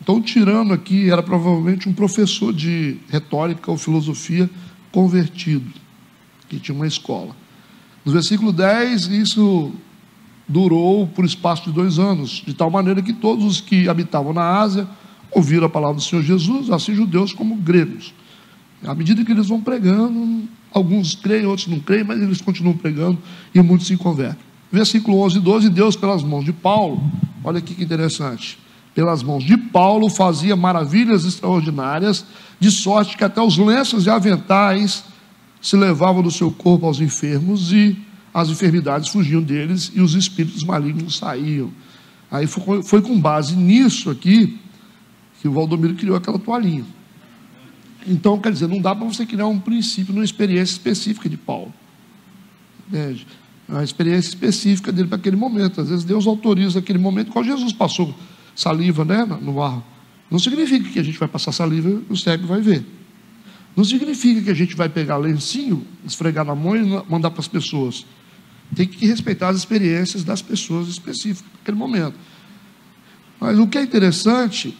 Então, o tirano aqui era provavelmente um professor de retórica ou filosofia convertido, que tinha uma escola. No versículo 10, isso durou por espaço de 2 anos, de tal maneira que todos os que habitavam na Ásia ouviram a palavra do Senhor Jesus, assim judeus como gregos. À medida que eles vão pregando, alguns creem, outros não creem, mas eles continuam pregando e muitos se convertem. Versículo 11 e 12, Deus pelas mãos de Paulo, olha aqui que interessante, pelas mãos de Paulo fazia maravilhas extraordinárias, de sorte que até os lenços e aventais se levavam do seu corpo aos enfermos e as enfermidades fugiam deles e os espíritos malignos saíam. Aí foi com base nisso aqui que o Valdomiro criou aquela toalhinha. Então, quer dizer, não dá para você criar um princípio numa experiência específica de Paulo. Entende? Uma experiência específica dele para aquele momento. Às vezes Deus autoriza aquele momento, qual Jesus passou saliva, né, no barro. Não significa que a gente vai passar saliva e o cego vai ver. Não significa que a gente vai pegar lencinho, esfregar na mão e mandar para as pessoas. Tem que respeitar as experiências das pessoas específicas naquele momento. Mas o que é interessante,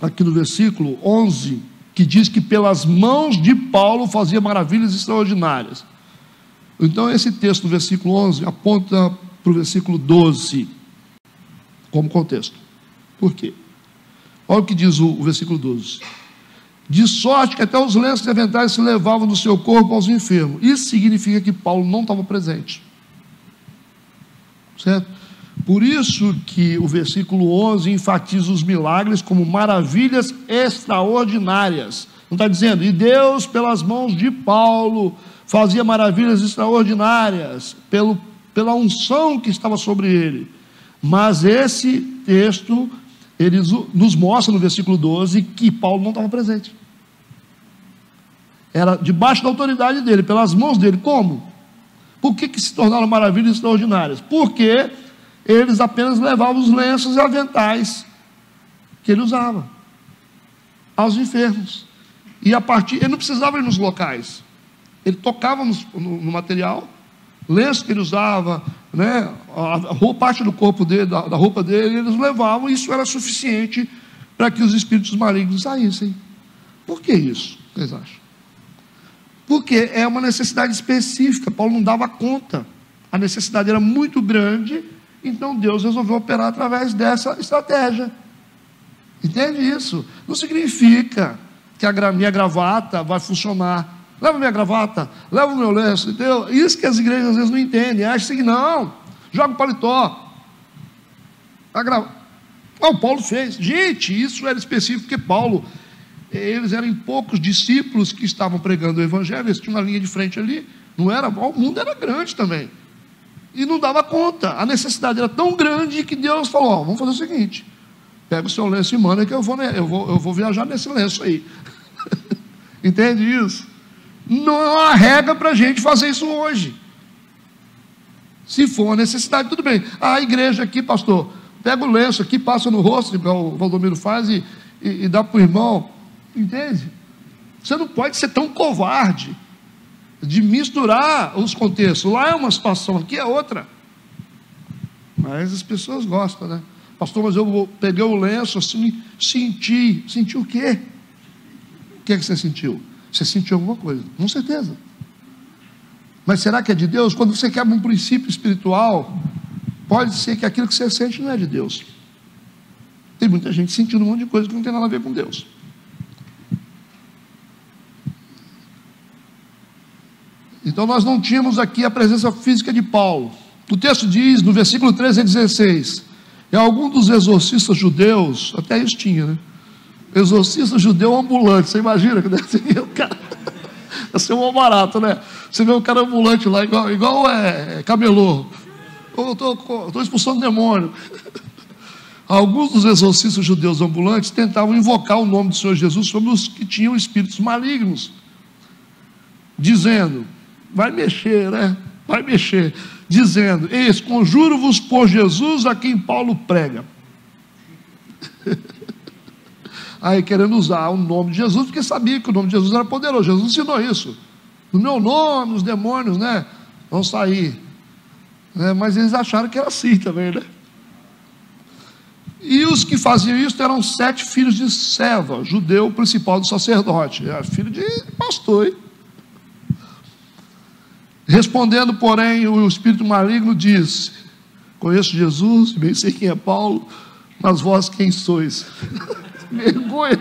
aqui no versículo 11, que diz que pelas mãos de Paulo fazia maravilhas extraordinárias. Então esse texto do versículo 11 aponta para o versículo 12 como contexto. Por quê? Olha o que diz o versículo 12. De sorte que até os lenços e aventais se levavam do seu corpo aos enfermos. Isso significa que Paulo não estava presente. Certo? Por isso que o versículo 11 enfatiza os milagres como maravilhas extraordinárias. Não está dizendo, e Deus pelas mãos de Paulo fazia maravilhas extraordinárias, pela unção que estava sobre ele. Mas esse texto, ele nos mostra no versículo 12, que Paulo não estava presente. Era debaixo da autoridade dele, pelas mãos dele. Como? Por que se tornaram maravilhas extraordinárias? Porque eles apenas levavam os lenços e aventais que ele usava aos enfermos. E ele não precisava ir nos locais. Ele tocava no material, lenço que ele usava, né, parte do corpo dele, da roupa dele, eles levavam, e isso era suficiente para que os espíritos malignos saíssem. Por que isso, vocês acham? Porque é uma necessidade específica. Paulo não dava conta, a necessidade era muito grande, então Deus resolveu operar através dessa estratégia. Entende isso? Não significa que a minha gravata vai funcionar. Leva minha gravata, leva o meu lenço, entendeu? Isso que as igrejas às vezes não entendem, acham que não, joga o paletó. O Paulo fez. Gente, isso era específico, porque Paulo, eles eram poucos discípulos que estavam pregando o evangelho, eles tinham uma linha de frente ali, não era, o mundo era grande também, e não dava conta, a necessidade era tão grande que Deus falou, vamos fazer o seguinte, pega o seu lenço e manda que eu vou viajar nesse lenço aí. Entende isso? Não é uma regra para a gente fazer isso hoje. Se for uma necessidade, tudo bem. A igreja aqui, pastor, pega o lenço aqui, passa no rosto, igual o Valdomiro faz, e dá para o irmão. Entende? Você não pode ser tão covarde de misturar os contextos. Lá é uma situação, aqui é outra. Mas as pessoas gostam, né? Pastor, mas eu peguei o lenço assim, senti. Senti o quê? O que é que você sentiu? Você sentiu alguma coisa, com certeza. Mas será que é de Deus? Quando você quebra um princípio espiritual, pode ser que aquilo que você sente não é de Deus. Tem muita gente sentindo um monte de coisa que não tem nada a ver com Deus. Então Então nós não tínhamos aqui a presença física de Paulo. O texto diz, no versículo 13 a 16, e algum dos exorcistas judeus, até isso tinha, né? Exorcista judeu ambulante, você imagina que deve ser o cara, deve ser um barato, né? Você vê um cara ambulante lá, igual camelô. Estou expulsando demônio. Alguns dos exorcistas judeus ambulantes tentavam invocar o nome do Senhor Jesus sobre os que tinham espíritos malignos, dizendo, vai mexer, né? Vai mexer, dizendo, eis, conjuro-vos por Jesus a quem Paulo prega. Aí querendo usar o nome de Jesus, porque sabia que o nome de Jesus era poderoso. Jesus ensinou isso. No meu nome, os demônios, né, vão sair. Mas eles acharam que era assim também, né? E os que faziam isso eram 7 filhos de Seva, judeu principal do sacerdote. Era filho de pastor, hein? Respondendo, porém, o espírito maligno disse, conheço Jesus, bem sei quem é Paulo, mas vós quem sois? Vergonha.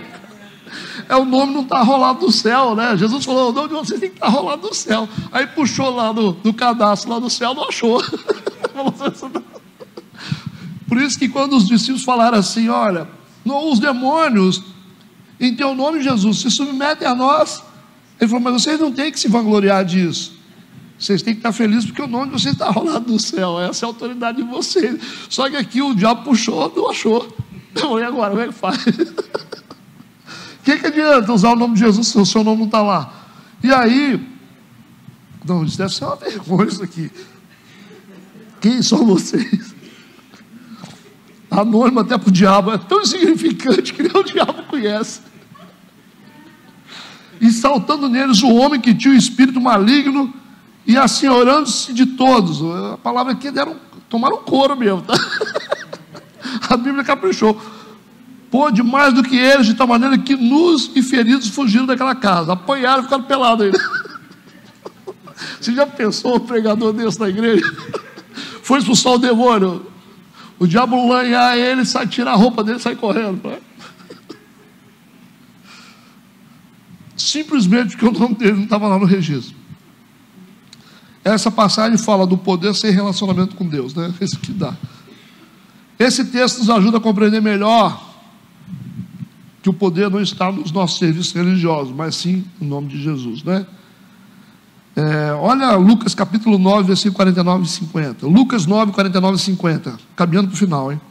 O nome não está rolado do céu, né? Jesus falou, o nome de vocês tem que estar rolado do céu. Aí puxou lá no cadastro, lá do céu, não achou. Por isso que quando os discípulos falaram assim, olha, os demônios, em teu nome, Jesus, se submetem a nós. Ele falou, mas vocês não têm que se vangloriar disso. Vocês têm que estar felizes porque o nome de vocês está rolado do céu. Essa é a autoridade de vocês. Só que aqui o diabo puxou, não achou. E agora, como é que faz? O que adianta usar o nome de Jesus se o seu nome não está lá? E aí, não, isso deve ser uma vergonha isso aqui. Quem são vocês? Anônimo até para o diabo, é tão insignificante que nem o diabo conhece. E saltando neles o homem que tinha o espírito maligno, e assenhorando-se de todos. A palavra aqui tomaram couro mesmo, tá? A Bíblia caprichou. Pôde mais do que eles, de tal maneira que nus e feridos fugiram daquela casa. Apanharam e ficaram pelados ainda. Você já pensou um pregador desse na igreja? Foi expulsar o demônio. O diabo lanhar ele, tirar a roupa dele e sair correndo. Simplesmente porque o nome dele não estava lá no registro. Essa passagem fala do poder sem relacionamento com Deus, né? Isso que dá. Esse texto nos ajuda a compreender melhor que o poder não está nos nossos serviços religiosos, mas sim no nome de Jesus, né? Olha Lucas capítulo 9, versículo 49 e 50. Lucas 9, 49 e 50. Caminhando para o final, hein?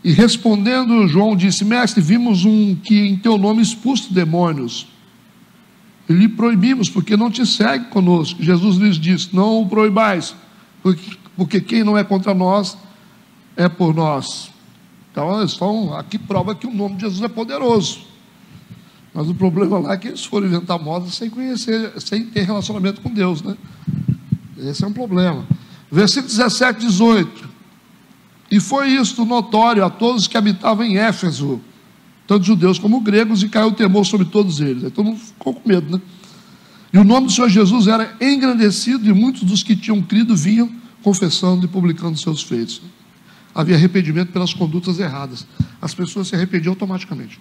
E respondendo, João disse, mestre, vimos um que em teu nome expulsa demônios. E lhe proibimos, porque não te segue conosco. Jesus lhes disse, não o proibais, porque quem não é contra nós, é por nós. Então, aqui prova que o nome de Jesus é poderoso. Mas o problema lá é que eles foram inventar moda sem conhecer, sem ter relacionamento com Deus, né? Esse é um problema. Versículo 17, 18. E foi isto notório a todos que habitavam em Éfeso, tanto judeus como gregos, e caiu o temor sobre todos eles. Aí todo mundo ficou com medo, né? E o nome do Senhor Jesus era engrandecido, e muitos dos que tinham crido vinham confessando e publicando seus feitos. Havia arrependimento pelas condutas erradas. As pessoas se arrependiam automaticamente.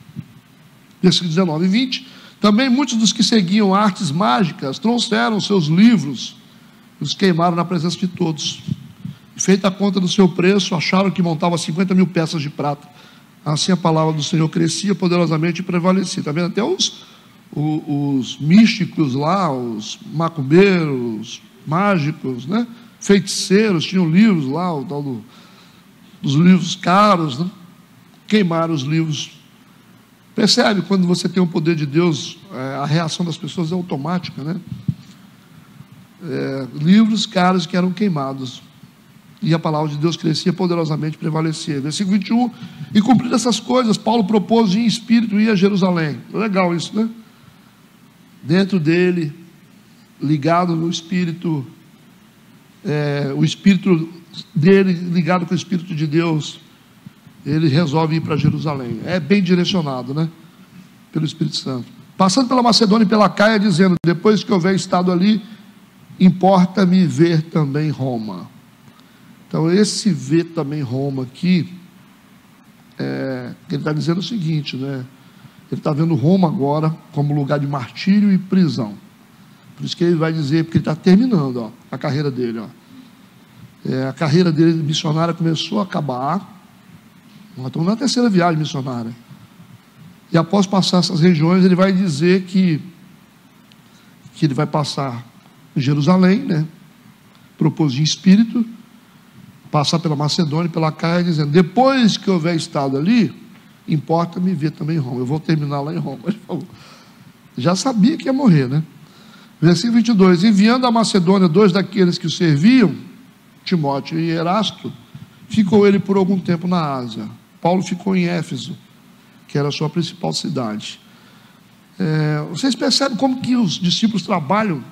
Versículo 19 e 20. Também muitos dos que seguiam artes mágicas trouxeram seus livros, os queimaram na presença de todos. Feita a conta do seu preço, acharam que montava 50 mil peças de prata. Assim a palavra do Senhor crescia poderosamente e prevalecia. Está vendo? Até os místicos lá, os macumbeiros, mágicos, né? Feiticeiros, tinham livros lá, o tal dos livros caros, né? Queimaram os livros. Percebe, quando você tem o poder de Deus, a reação das pessoas é automática, né? Livros caros que eram queimados. E a palavra de Deus crescia poderosamente e prevalecia. Versículo 21. E cumprindo essas coisas, Paulo propôs em espírito ir a Jerusalém. Legal isso, né? Dentro dele, ligado no espírito, o espírito dele ligado com o espírito de Deus, ele resolve ir para Jerusalém. É bem direcionado, né? Pelo Espírito Santo. Passando pela Macedônia e pela Caia, dizendo, depois que houver estado ali, importa-me ver também Roma. Então, esse ver também Roma aqui, ele está dizendo o seguinte, né? Ele está vendo Roma agora como lugar de martírio e prisão. Por isso que ele vai dizer, porque ele está terminando, ó, a carreira dele. Ó. A carreira dele missionária começou a acabar. Nós estamos na terceira viagem missionária. E após passar essas regiões, ele vai dizer que ele vai passar em Jerusalém, né? Propôs em espírito, passar pela Macedônia e pela Caia, dizendo: depois que eu houver estado ali, importa-me ver também Roma. Eu vou terminar lá em Roma. Ele falou. Já sabia que ia morrer, né? Versículo 22. Enviando a Macedônia 2 daqueles que o serviam, Timóteo e Erasto, ficou ele por algum tempo na Ásia. Paulo ficou em Éfeso, que era a sua principal cidade. Vocês percebem como que os discípulos trabalham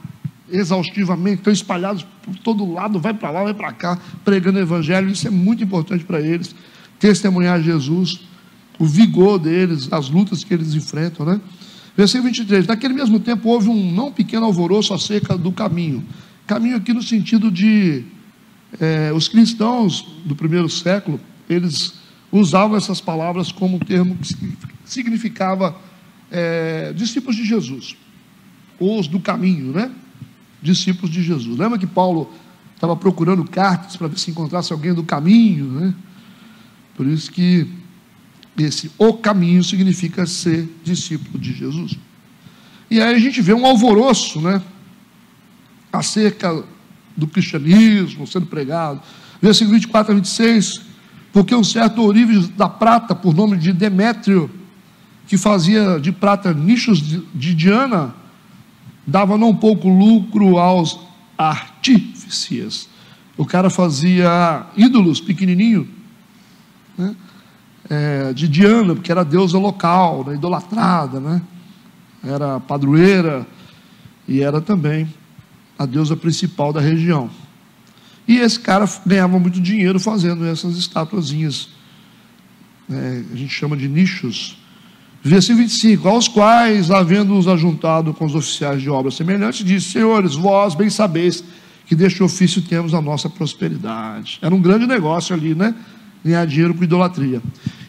exaustivamente, estão espalhados por todo lado, vai para lá, vai para cá, pregando o evangelho. Isso é muito importante para eles, testemunhar Jesus, o vigor deles, as lutas que eles enfrentam, né? Versículo 23, naquele mesmo tempo houve um não pequeno alvoroço acerca do caminho. Caminho aqui no sentido de, os cristãos do primeiro século, eles usavam essas palavras como um termo que significava discípulos de Jesus, ou os do caminho, né? Discípulos de Jesus. Lembra que Paulo estava procurando cartas para ver se encontrasse alguém do caminho, né? Por isso que o caminho significa ser discípulo de Jesus. E aí a gente vê um alvoroço, né? Acerca do cristianismo sendo pregado. Versículo 24 a 26, porque um certo ourives da prata, por nome de Demétrio, que fazia de prata nichos de Diana, dava não pouco lucro aos artífices. O cara fazia ídolos pequenininho, né? De Diana, porque era a deusa local, né? Idolatrada, né? Era padroeira e era também a deusa principal da região. E esse cara ganhava muito dinheiro fazendo essas estatuazinhas, a gente chama de nichos. Versículo 25, aos quais, havendo-os ajuntado com os oficiais de obras semelhantes, disse: senhores, vós bem sabeis que deste ofício temos a nossa prosperidade. Era um grande negócio ali, né? Ganhar dinheiro com idolatria.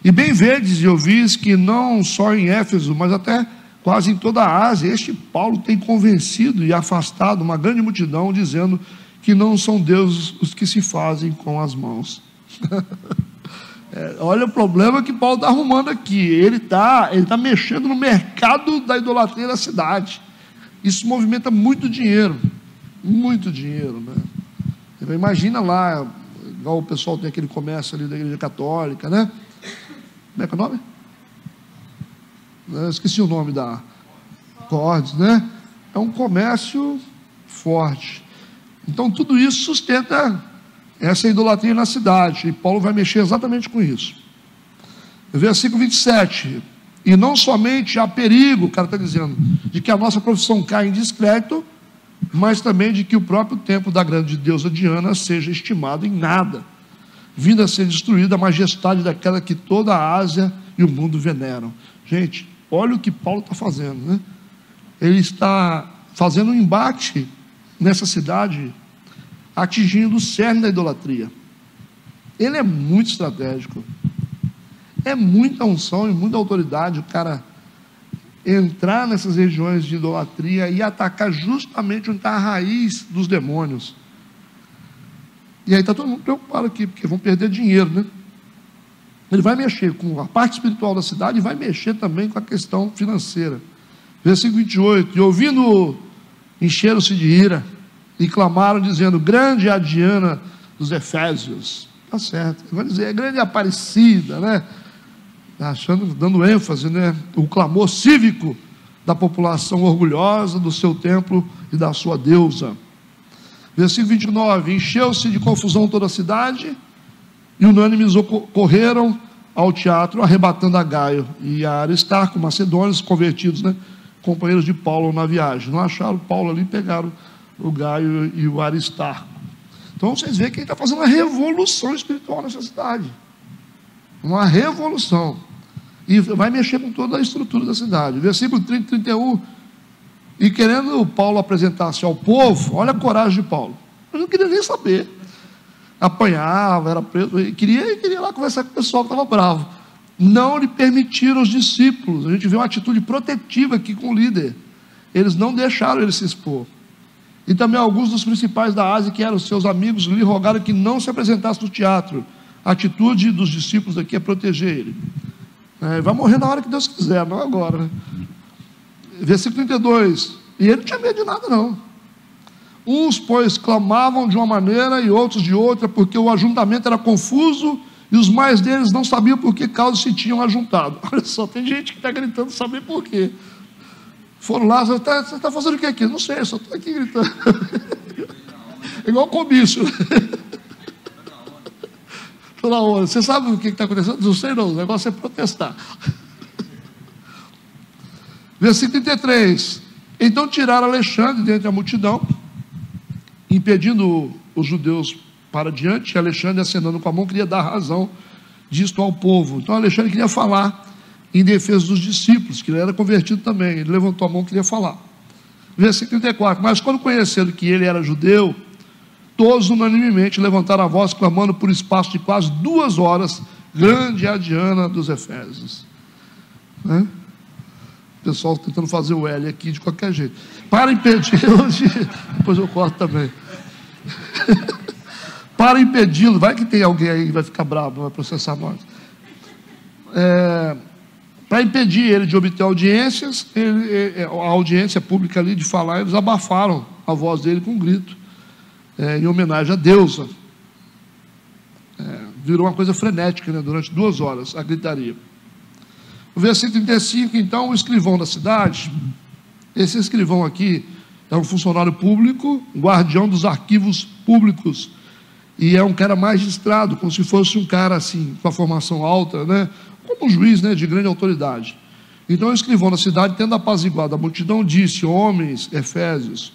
E bem vedes e ouvis que não só em Éfeso, mas até quase em toda a Ásia, este Paulo tem convencido e afastado uma grande multidão, dizendo que não são deuses os que se fazem com as mãos. Olha o problema que Paulo está arrumando aqui. Ele está mexendo no mercado da idolatria da cidade. Isso movimenta muito dinheiro, né? Imagina lá, igual o pessoal tem aquele comércio ali da igreja católica, né? Como é que é o nome? Eu esqueci o nome da Cordes, né? É um comércio forte. Então tudo isso sustenta essa idolatria na cidade, e Paulo vai mexer exatamente com isso. Versículo 27, e não somente há perigo, o cara está dizendo, de que a nossa profissão caia em descrédito, mas também de que o próprio templo da grande deusa Diana seja estimado em nada, vindo a ser destruída a majestade daquela que toda a Ásia e o mundo veneram. Gente, olha o que Paulo está fazendo, né? Ele está fazendo um embate nessa cidade, atingindo o cerne da idolatria. Ele é muito estratégico, é muita unção e muita autoridade o cara entrar nessas regiões de idolatria e atacar justamente onde está a raiz dos demônios. E aí está todo mundo preocupado aqui, porque vão perder dinheiro, né? Ele vai mexer com a parte espiritual da cidade e vai mexer também com a questão financeira. Versículo 28, e ouvindo, encheram-se de ira e clamaram, dizendo: grande é a Diana dos Efésios. Está certo, ele vai dizer, é grande Aparecida, né? Dando ênfase, né? O clamor cívico da população orgulhosa do seu templo e da sua deusa. Versículo 29, encheu-se de confusão toda a cidade, e unânimes correram ao teatro, arrebatando a Gaio e a Aristarco, macedônios convertidos, né? Companheiros de Paulo na viagem. Não acharam Paulo ali, pegaram o Gaio e o Aristarco. Então vocês veem que ele está fazendo uma revolução espiritual nessa cidade. Uma revolução. E vai mexer com toda a estrutura da cidade. Versículo 30 e 31. E querendo Paulo apresentar-se ao povo, olha a coragem de Paulo. Ele não queria nem saber. Apanhava, era preso. Ele queria lá conversar com o pessoal que estava bravo. Não lhe permitiram os discípulos. A gente vê uma atitude protetiva aqui com o líder. Eles não deixaram ele se expor. E também alguns dos principais da Ásia, que eram seus amigos, lhe rogaram que não se apresentasse no teatro. A atitude dos discípulos aqui é proteger ele. Vai morrer na hora que Deus quiser, não agora, né? Versículo 32. E ele não tinha medo de nada, não. Uns, pois, clamavam de uma maneira e outros de outra, porque o ajuntamento era confuso e os mais deles não sabiam por que causa se tinham ajuntado. Olha só, tem gente que está gritando saber por quê. Foram lá, você está fazendo o que aqui? Não sei, só estou aqui gritando. Igual comício. Estou na onda. Você sabe o que está acontecendo? Não sei não, o negócio é protestar. Versículo 33. Então tiraram Alexandre dentre a multidão, impedindo os judeus para diante. Alexandre, acenando com a mão, queria dar razão disto ao povo. Então Alexandre queria falar em defesa dos discípulos, que ele era convertido também. Ele levantou a mão e queria falar. Versículo 34. Mas quando conheceram que ele era judeu, todos unanimemente levantaram a voz, clamando por espaço de quase 2 horas: grande é a Diana dos Efésios. O pessoal tentando fazer o L aqui de qualquer jeito. Para impedi-lo de... Depois eu corto também. Para impedi-lo, vai que tem alguém aí que vai ficar bravo, vai processar nós. Para impedir ele de obter audiências, a audiência pública ali de falar, eles abafaram a voz dele com um grito, em homenagem à deusa. Virou uma coisa frenética, né? Durante 2 horas, a gritaria. No versículo 35, então, o escrivão da cidade, esse escrivão aqui é um funcionário público, guardião dos arquivos públicos, e é um cara magistrado, como se fosse um cara assim, com a formação alta, né? Como um juiz, né? De grande autoridade. Então o escrivão da cidade, tendo apaziguado a multidão, disse: homens efésios,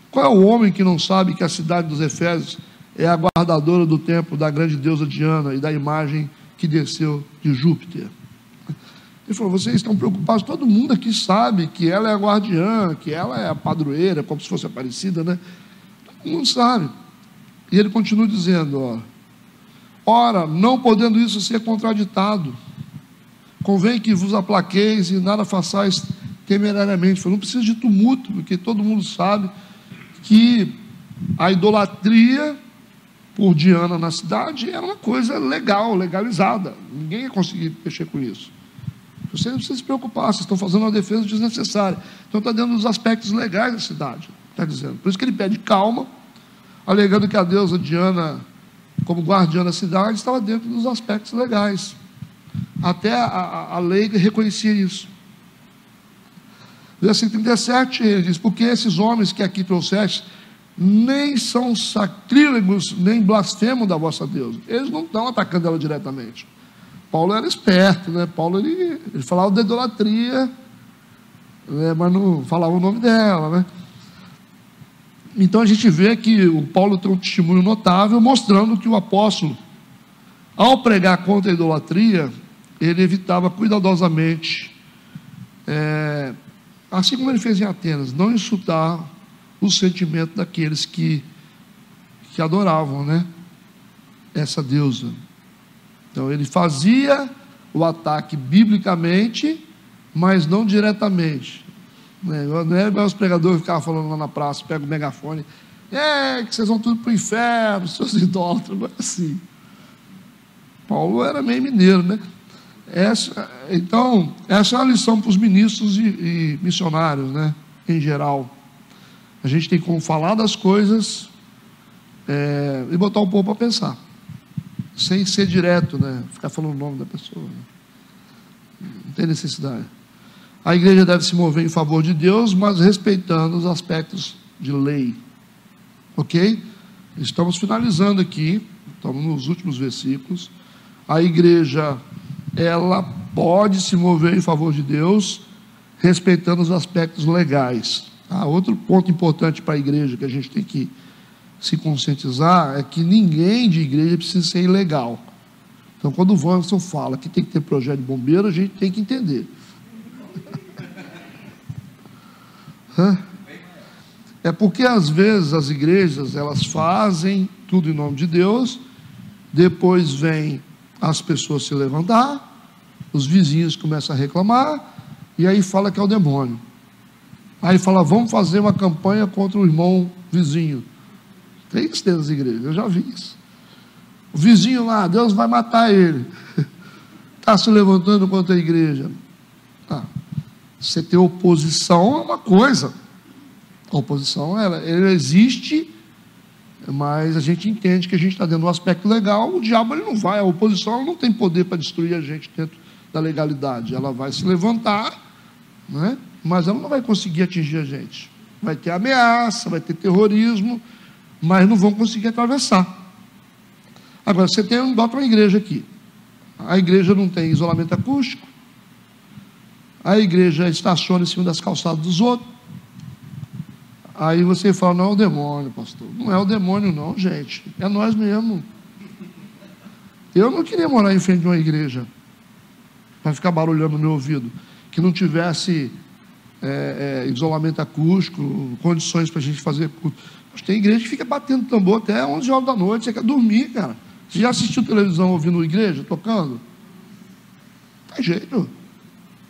qual é o homem que não sabe que a cidade dos Efésios é a guardadora do templo da grande deusa Diana e da imagem que desceu de Júpiter? Ele falou: vocês estão preocupados, todo mundo aqui sabe que ela é a guardiã, que ela é a padroeira, como se fosse Aparecida, né? Todo mundo sabe. E ele continua dizendo: ora, não podendo isso ser contraditado, convém que vos aplaqueis e nada façais temerariamente. Ele falou: não precisa de tumulto, porque todo mundo sabe que a idolatria por Diana na cidade era uma coisa legal, legalizada. Ninguém ia conseguir mexer com isso. Vocês não precisam se preocupar, vocês estão fazendo uma defesa desnecessária. Então está dentro dos aspectos legais da cidade, está dizendo. Por isso que ele pede calma, alegando que a deusa Diana, como guardiã da cidade, estava dentro dos aspectos legais. Até a lei reconhecia isso. Versículo 37, ele diz: porque esses homens que aqui trouxeste nem são sacrílegos, nem blasfemam da vossa deusa. Eles não estão atacando ela diretamente. Paulo era esperto, né? Paulo ele falava da idolatria, né? Mas não falava o nome dela, né? Então a gente vê que o Paulo tem um testemunho notável, mostrando que o apóstolo, ao pregar contra a idolatria, ele evitava cuidadosamente, assim como ele fez em Atenas, não insultar o sentimento daqueles que adoravam, né? Essa deusa. Então ele fazia o ataque biblicamente, mas não diretamente. Não é igual os pregadores que ficavam falando lá na praça, pega o megafone, que vocês vão tudo para o inferno, seus idólatras, não é assim. Paulo era meio mineiro, né? Então, essa é uma lição para os ministros e missionários, né? Em geral. A gente tem como falar das coisas e botar o povo para pensar, sem ser direto, né? Ficar falando o nome da pessoa, né? Não tem necessidade. A igreja deve se mover em favor de Deus, mas respeitando os aspectos de lei. Ok? Estamos finalizando aqui, estamos nos últimos versículos. A igreja, ela pode se mover em favor de Deus, respeitando os aspectos legais. Outro ponto importante para a igreja que a gente tem que se conscientizar é que ninguém de igreja precisa ser ilegal. Então, quando o Wanderson fala que tem que ter projeto de bombeiro, a gente tem que entender. É porque às vezes as igrejas, elas fazem tudo em nome de Deus, depois vem as pessoas se levantar, os vizinhos começam a reclamar, e aí fala que é o demônio. Aí fala, vamos fazer uma campanha contra o irmão vizinho. Tem isso dentro das igrejas, eu já vi isso. O vizinho lá, Deus vai matar ele. Está se levantando contra a igreja. Tá. Você ter oposição é uma coisa. A oposição, ela existe, mas a gente entende que a gente está dentro do aspecto legal. O diabo ele não vai, a oposição ela não tem poder para destruir a gente dentro da legalidade. Ela vai se levantar, né? Mas ela não vai conseguir atingir a gente. Vai ter ameaça, vai ter terrorismo, mas não vão conseguir atravessar. Agora, você bota uma igreja aqui. A igreja não tem isolamento acústico. A igreja estaciona em cima das calçadas dos outros. Aí você fala, não é o demônio, pastor. Não é o demônio não, gente. É nós mesmo. Eu não queria morar em frente de uma igreja para ficar barulhando no meu ouvido. Que não tivesse isolamento acústico, condições para a gente fazer culto. Mas tem igreja que fica batendo tambor até 11 horas da noite. Você quer dormir, cara. Você já assistiu televisão ouvindo igreja, tocando? Não tem jeito.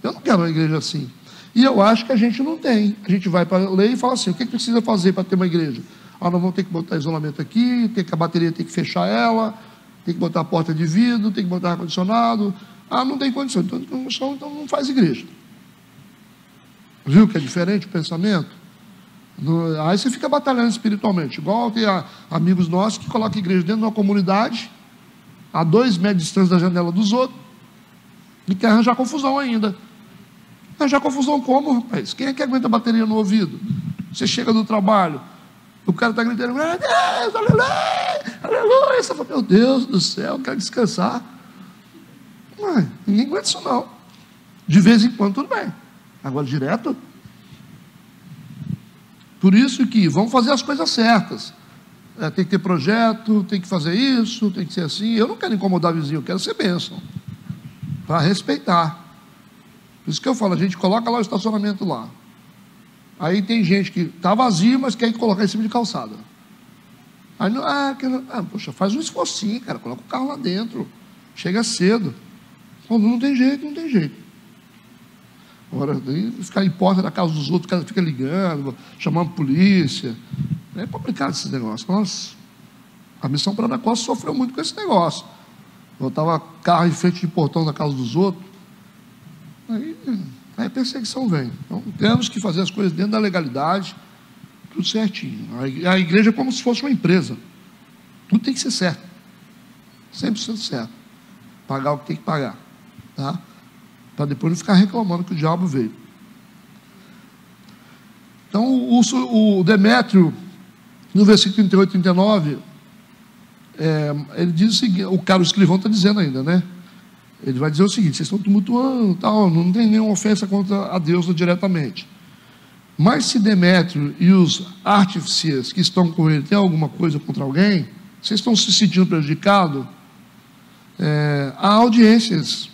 Eu não quero uma igreja assim. E eu acho que a gente não tem. A gente vai para a lei e fala assim, o que precisa fazer para ter uma igreja? Nós vamos ter que botar isolamento aqui, a bateria tem que fechar ela, tem que botar a porta de vidro, tem que botar ar-condicionado. Não tem condição, então não faz igreja. Viu que é diferente o pensamento? Aí você fica batalhando espiritualmente. Igual tem amigos nossos que colocam a igreja dentro de uma comunidade, a 2 metros de distância da janela dos outros, e quer arranjar confusão ainda. Arranjar confusão como, rapaz? Quem é que aguenta a bateria no ouvido? Você chega do trabalho, o cara está gritando, meu Deus, aleluia, aleluia. Você fala, meu Deus do céu, eu quero descansar. Ninguém aguenta isso não. De vez em quando tudo bem. Agora direto. Por isso que vamos fazer as coisas certas. Tem que ter projeto, tem que fazer isso, tem que ser assim. Eu não quero incomodar o vizinho, eu quero ser bênção. Para respeitar. Por isso que eu falo, a gente coloca lá o estacionamento lá. Aí tem gente que está vazio, mas quer colocar em cima de calçada. Aí poxa, faz um esforcinho, cara, coloca o carro lá dentro. Chega cedo. Quando não tem jeito, não tem jeito. Agora, ficar em porta da casa dos outros, o cara fica ligando, chamando a polícia. É complicado esse negócio. Nossa, a Missão Praia da Costa sofreu muito com esse negócio. Botava carro em frente de portão da casa dos outros. Aí a perseguição vem. Então, temos que fazer as coisas dentro da legalidade, tudo certinho. A igreja é como se fosse uma empresa. Tudo tem que ser certo. 100% certo. Pagar o que tem que pagar. Tá? Para depois não ficar reclamando que o diabo veio. Então, o Demétrio, no versículo 38 e 39, ele diz o seguinte, o escrivão está dizendo ainda, né? Ele vai dizer o seguinte, vocês estão tumultuando, tal, não tem nenhuma ofensa contra a Deus diretamente. Mas se Demétrio e os artífices que estão com ele têm alguma coisa contra alguém, vocês estão se sentindo prejudicados, há audiências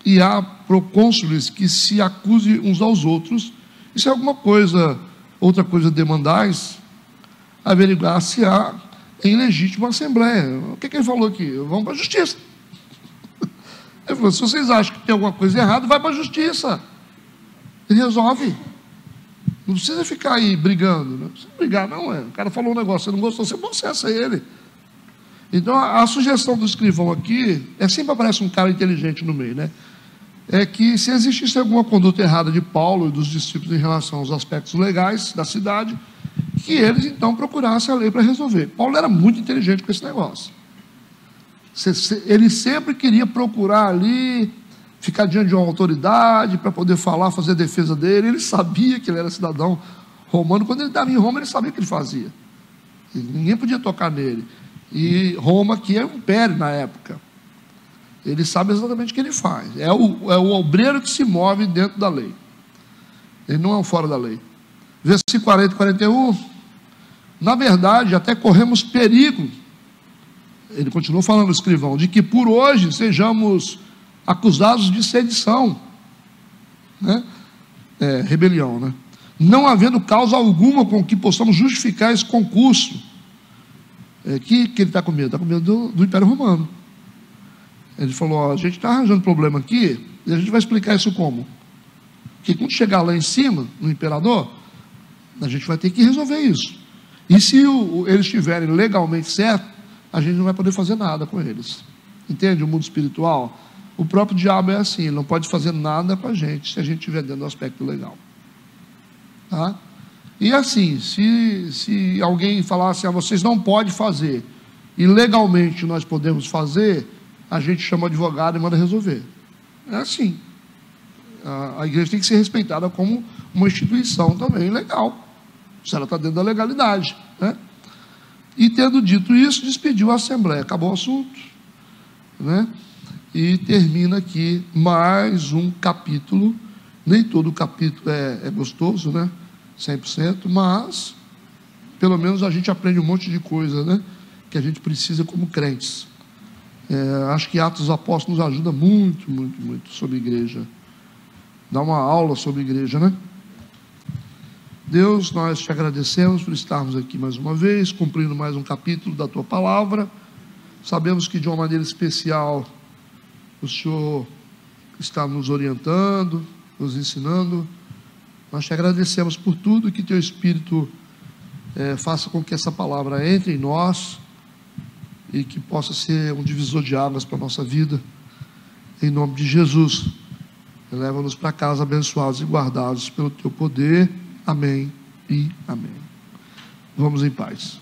e há procônsules que se acusem uns aos outros, e se alguma coisa, outra coisa demandais, averiguar se há em legítima assembleia. O que ele falou aqui? Vamos para a justiça. Ele falou, se vocês acham que tem alguma coisa errada, vai para a justiça. E resolve. Não precisa ficar aí brigando. Não precisa brigar, não. O cara falou um negócio, você não gostou, você processa ele. Então, a sugestão do escrivão aqui, sempre aparece um cara inteligente no meio, né? É que se existisse alguma conduta errada de Paulo e dos discípulos em relação aos aspectos legais da cidade, que eles então procurassem a lei para resolver. Paulo era muito inteligente com esse negócio. Ele sempre queria procurar ali, ficar diante de uma autoridade para poder falar, fazer a defesa dele. Ele sabia que ele era cidadão romano. Quando ele estava em Roma, ele sabia o que ele fazia. Ninguém podia tocar nele. E Roma aqui é um império na época. Ele sabe exatamente o que ele faz. É o obreiro que se move dentro da lei. Ele não é um fora da lei. Versículo 40 e 41. Na verdade, até corremos perigo. Ele continua falando, o escrivão, de que por hoje sejamos acusados de sedição, né? Rebelião, né? Não havendo causa alguma com que possamos justificar esse concurso. Que ele está com medo? Está com medo do Império Romano. Ele falou, a gente está arranjando problema aqui, e a gente vai explicar isso como? Que quando chegar lá em cima, no imperador, A gente vai ter que resolver isso. E se eles estiverem legalmente certos, a gente não vai poder fazer nada com eles. Entende? O mundo espiritual, o próprio diabo é assim, ele não pode fazer nada com a gente se a gente estiver dentro do aspecto legal. Tá? E assim, se alguém falar assim, vocês não podem fazer, e legalmente nós podemos fazer, a gente chama o advogado e manda resolver. É assim. A igreja tem que ser respeitada como uma instituição também legal, se ela está dentro da legalidade, né? E tendo dito isso, despediu a Assembleia, acabou o assunto, né? E termina aqui mais um capítulo. Nem todo capítulo é gostoso, né? 100%, mas pelo menos a gente aprende um monte de coisa, né? Que a gente precisa como crentes. Acho que Atos dos Apóstolos nos ajuda muito, muito, muito sobre igreja. Dá uma aula sobre igreja, né? Deus, nós te agradecemos por estarmos aqui mais uma vez, cumprindo mais um capítulo da tua palavra. Sabemos que de uma maneira especial o Senhor está nos orientando, nos ensinando. Nós te agradecemos por tudo, que teu Espírito faça com que essa palavra entre em nós e que possa ser um divisor de águas para a nossa vida. Em nome de Jesus, leva-nos para casa abençoados e guardados pelo teu poder. Amém e amém. Vamos em paz.